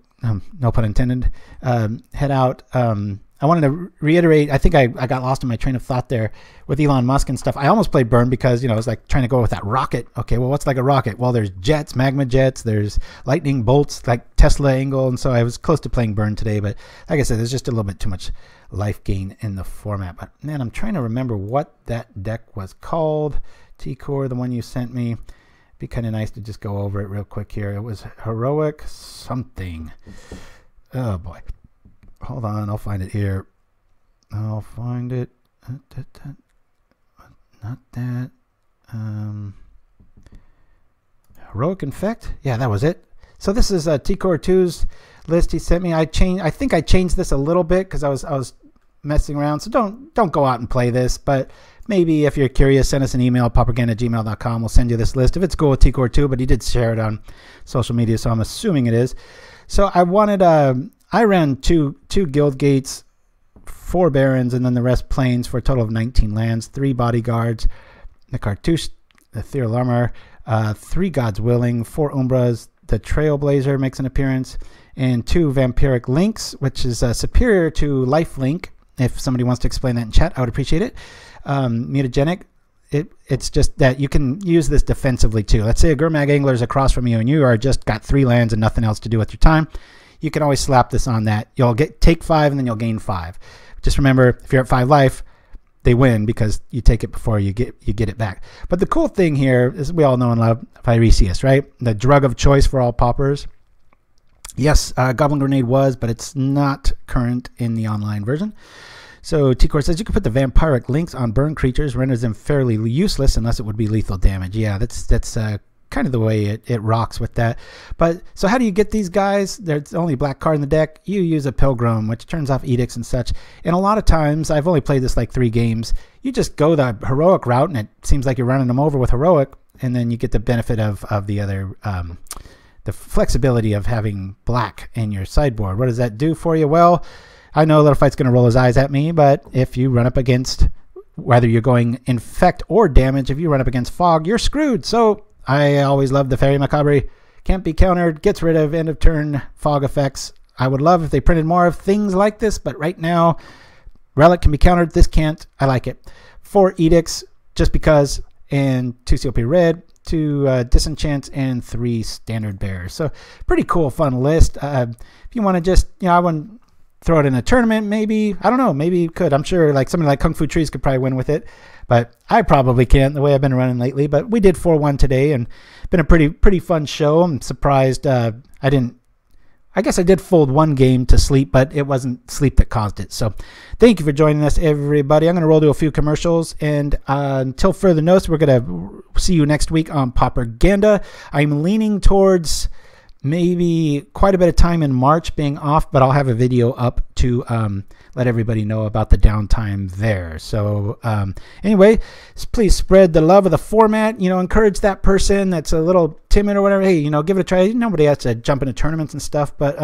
no pun intended, head out. I wanted to reiterate, I think I got lost in my train of thought there with Elon Musk and stuff. I almost played Burn because, you know, I was like trying to go with that rocket. Okay, well, what's like a rocket? Well, there's jets, magma jets, there's lightning bolts, like Tesla angle. And so I was close to playing Burn today. But like I said, there's just a little bit too much life gain in the format. But man, I'm trying to remember what that deck was called. T-Core, the one you sent me. Be kind of nice to just go over it real quick here. It was heroic something. Oh boy. Hold on, I'll find it here. I'll find it. Not that. Heroic Infect? Yeah, that was it. So this is T-Core 2's list he sent me. I think I changed this a little bit because I was messing around. So don't go out and play this, but maybe if you're curious, send us an email, pauperganda@gmail.com. We'll send you this list if it's cool with T-Core 2, but he did share it on social media, so I'm assuming it is. So I wanted I ran two guild gates, 4 barons, and then the rest plains for a total of 19 lands, 3 bodyguards, the Cartouche, the Ethereal Armor, 3 Gods Willing, 4 Umbras, the Trailblazer makes an appearance, and 2 Vampiric Links, which is superior to Life Link. If somebody wants to explain that in chat, I would appreciate it. Mutagenic, it's just that you can use this defensively too. Let's say a Gurmag Angler is across from you and you are just got 3 lands and nothing else to do with your time. You can always slap this on that. You'll take 5 and then you'll gain 5. Just remember, if you're at 5 life, they win because you take it before you get it back. But the cool thing here is we all know and love Firesius, right? The drug of choice for all paupers. Yes, Goblin Grenade was, but it's not current in the online version. So T-Core says you can put the Vampiric Links on burn creatures, renders them fairly useless unless it would be lethal damage. Yeah, that's kind of the way it rocks with that. But so how do you get these guys? There's only a black card in the deck. You use a Pilgrim, which turns off edicts and such. And a lot of times, I've only played this like 3 games, you just go the heroic route and it seems like you're running them over with heroic, and then you get the benefit of the other the flexibility of having black in your sideboard. What does that do for you? Well, I know Little Fight's going to roll his eyes at me, but if you run up against, whether you're going infect or damage, if you run up against fog, you're screwed. So I always love the Fairy Macabre. Can't be countered, gets rid of end of turn fog effects. I would love if they printed more of things like this, but right now, Relic can be countered. This can't. I like it. 4 edicts, just because, and 2 COP red, 2 disenchants, and 3 standard bears. So pretty cool, fun list. If you want to just, I wouldn't throw it in a tournament, maybe. I don't know. Maybe you could. I'm sure like somebody like Kung Fu Trees could probably win with it. But I probably can't the way I've been running lately. But we did 4-1 today and been a pretty fun show. I'm surprised I guess I did fold 1 game to sleep, but it wasn't sleep that caused it. So thank you for joining us, everybody. I'm going to roll to a few commercials. And until further notice, we're going to see you next week on Pauperganda. I'm leaning towards maybe quite a bit of time in March being off, but I'll have a video up to let everybody know about the downtime there. So anyway, please spread the love of the format. Encourage that person that's a little timid or whatever. Hey, give it a try. Nobody has to jump into tournaments and stuff, but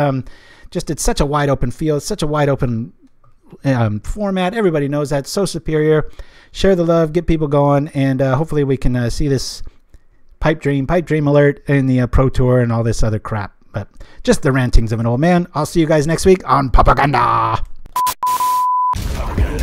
just it's such a wide open field. It's such a wide open format. Everybody knows that. So superior. Share the love, get people going, and hopefully we can see this pipe dream alert in the Pro Tour and all this other crap. But just the rantings of an old man. I'll see you guys next week on Pauperganda.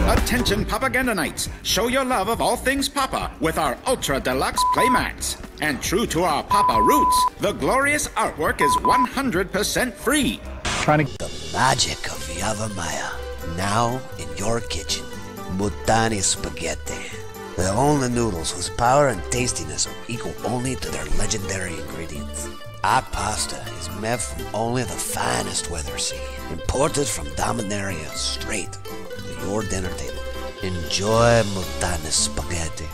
Attention Pauperganda Knights, show your love of all things Pauper with our Ultra Deluxe Playmats. And true to our Pauper roots, the glorious artwork is 100% free. The magic of Yavimaya, now in your kitchen. Mutagenic spaghetti. The only noodles whose power and tastiness are equal only to their legendary ingredients. Our pasta is made from only the finest weather sea, imported from Dominaria straight to your dinner table. Enjoy Mutagenic spaghetti.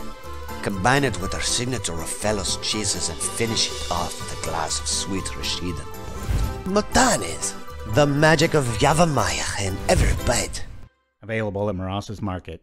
Combine it with our signature Raffaello's cheeses and finish it off with a glass of sweet Rashidan. Mutagenic, the magic of Yavimaya in every bite. Available at Moros's Market.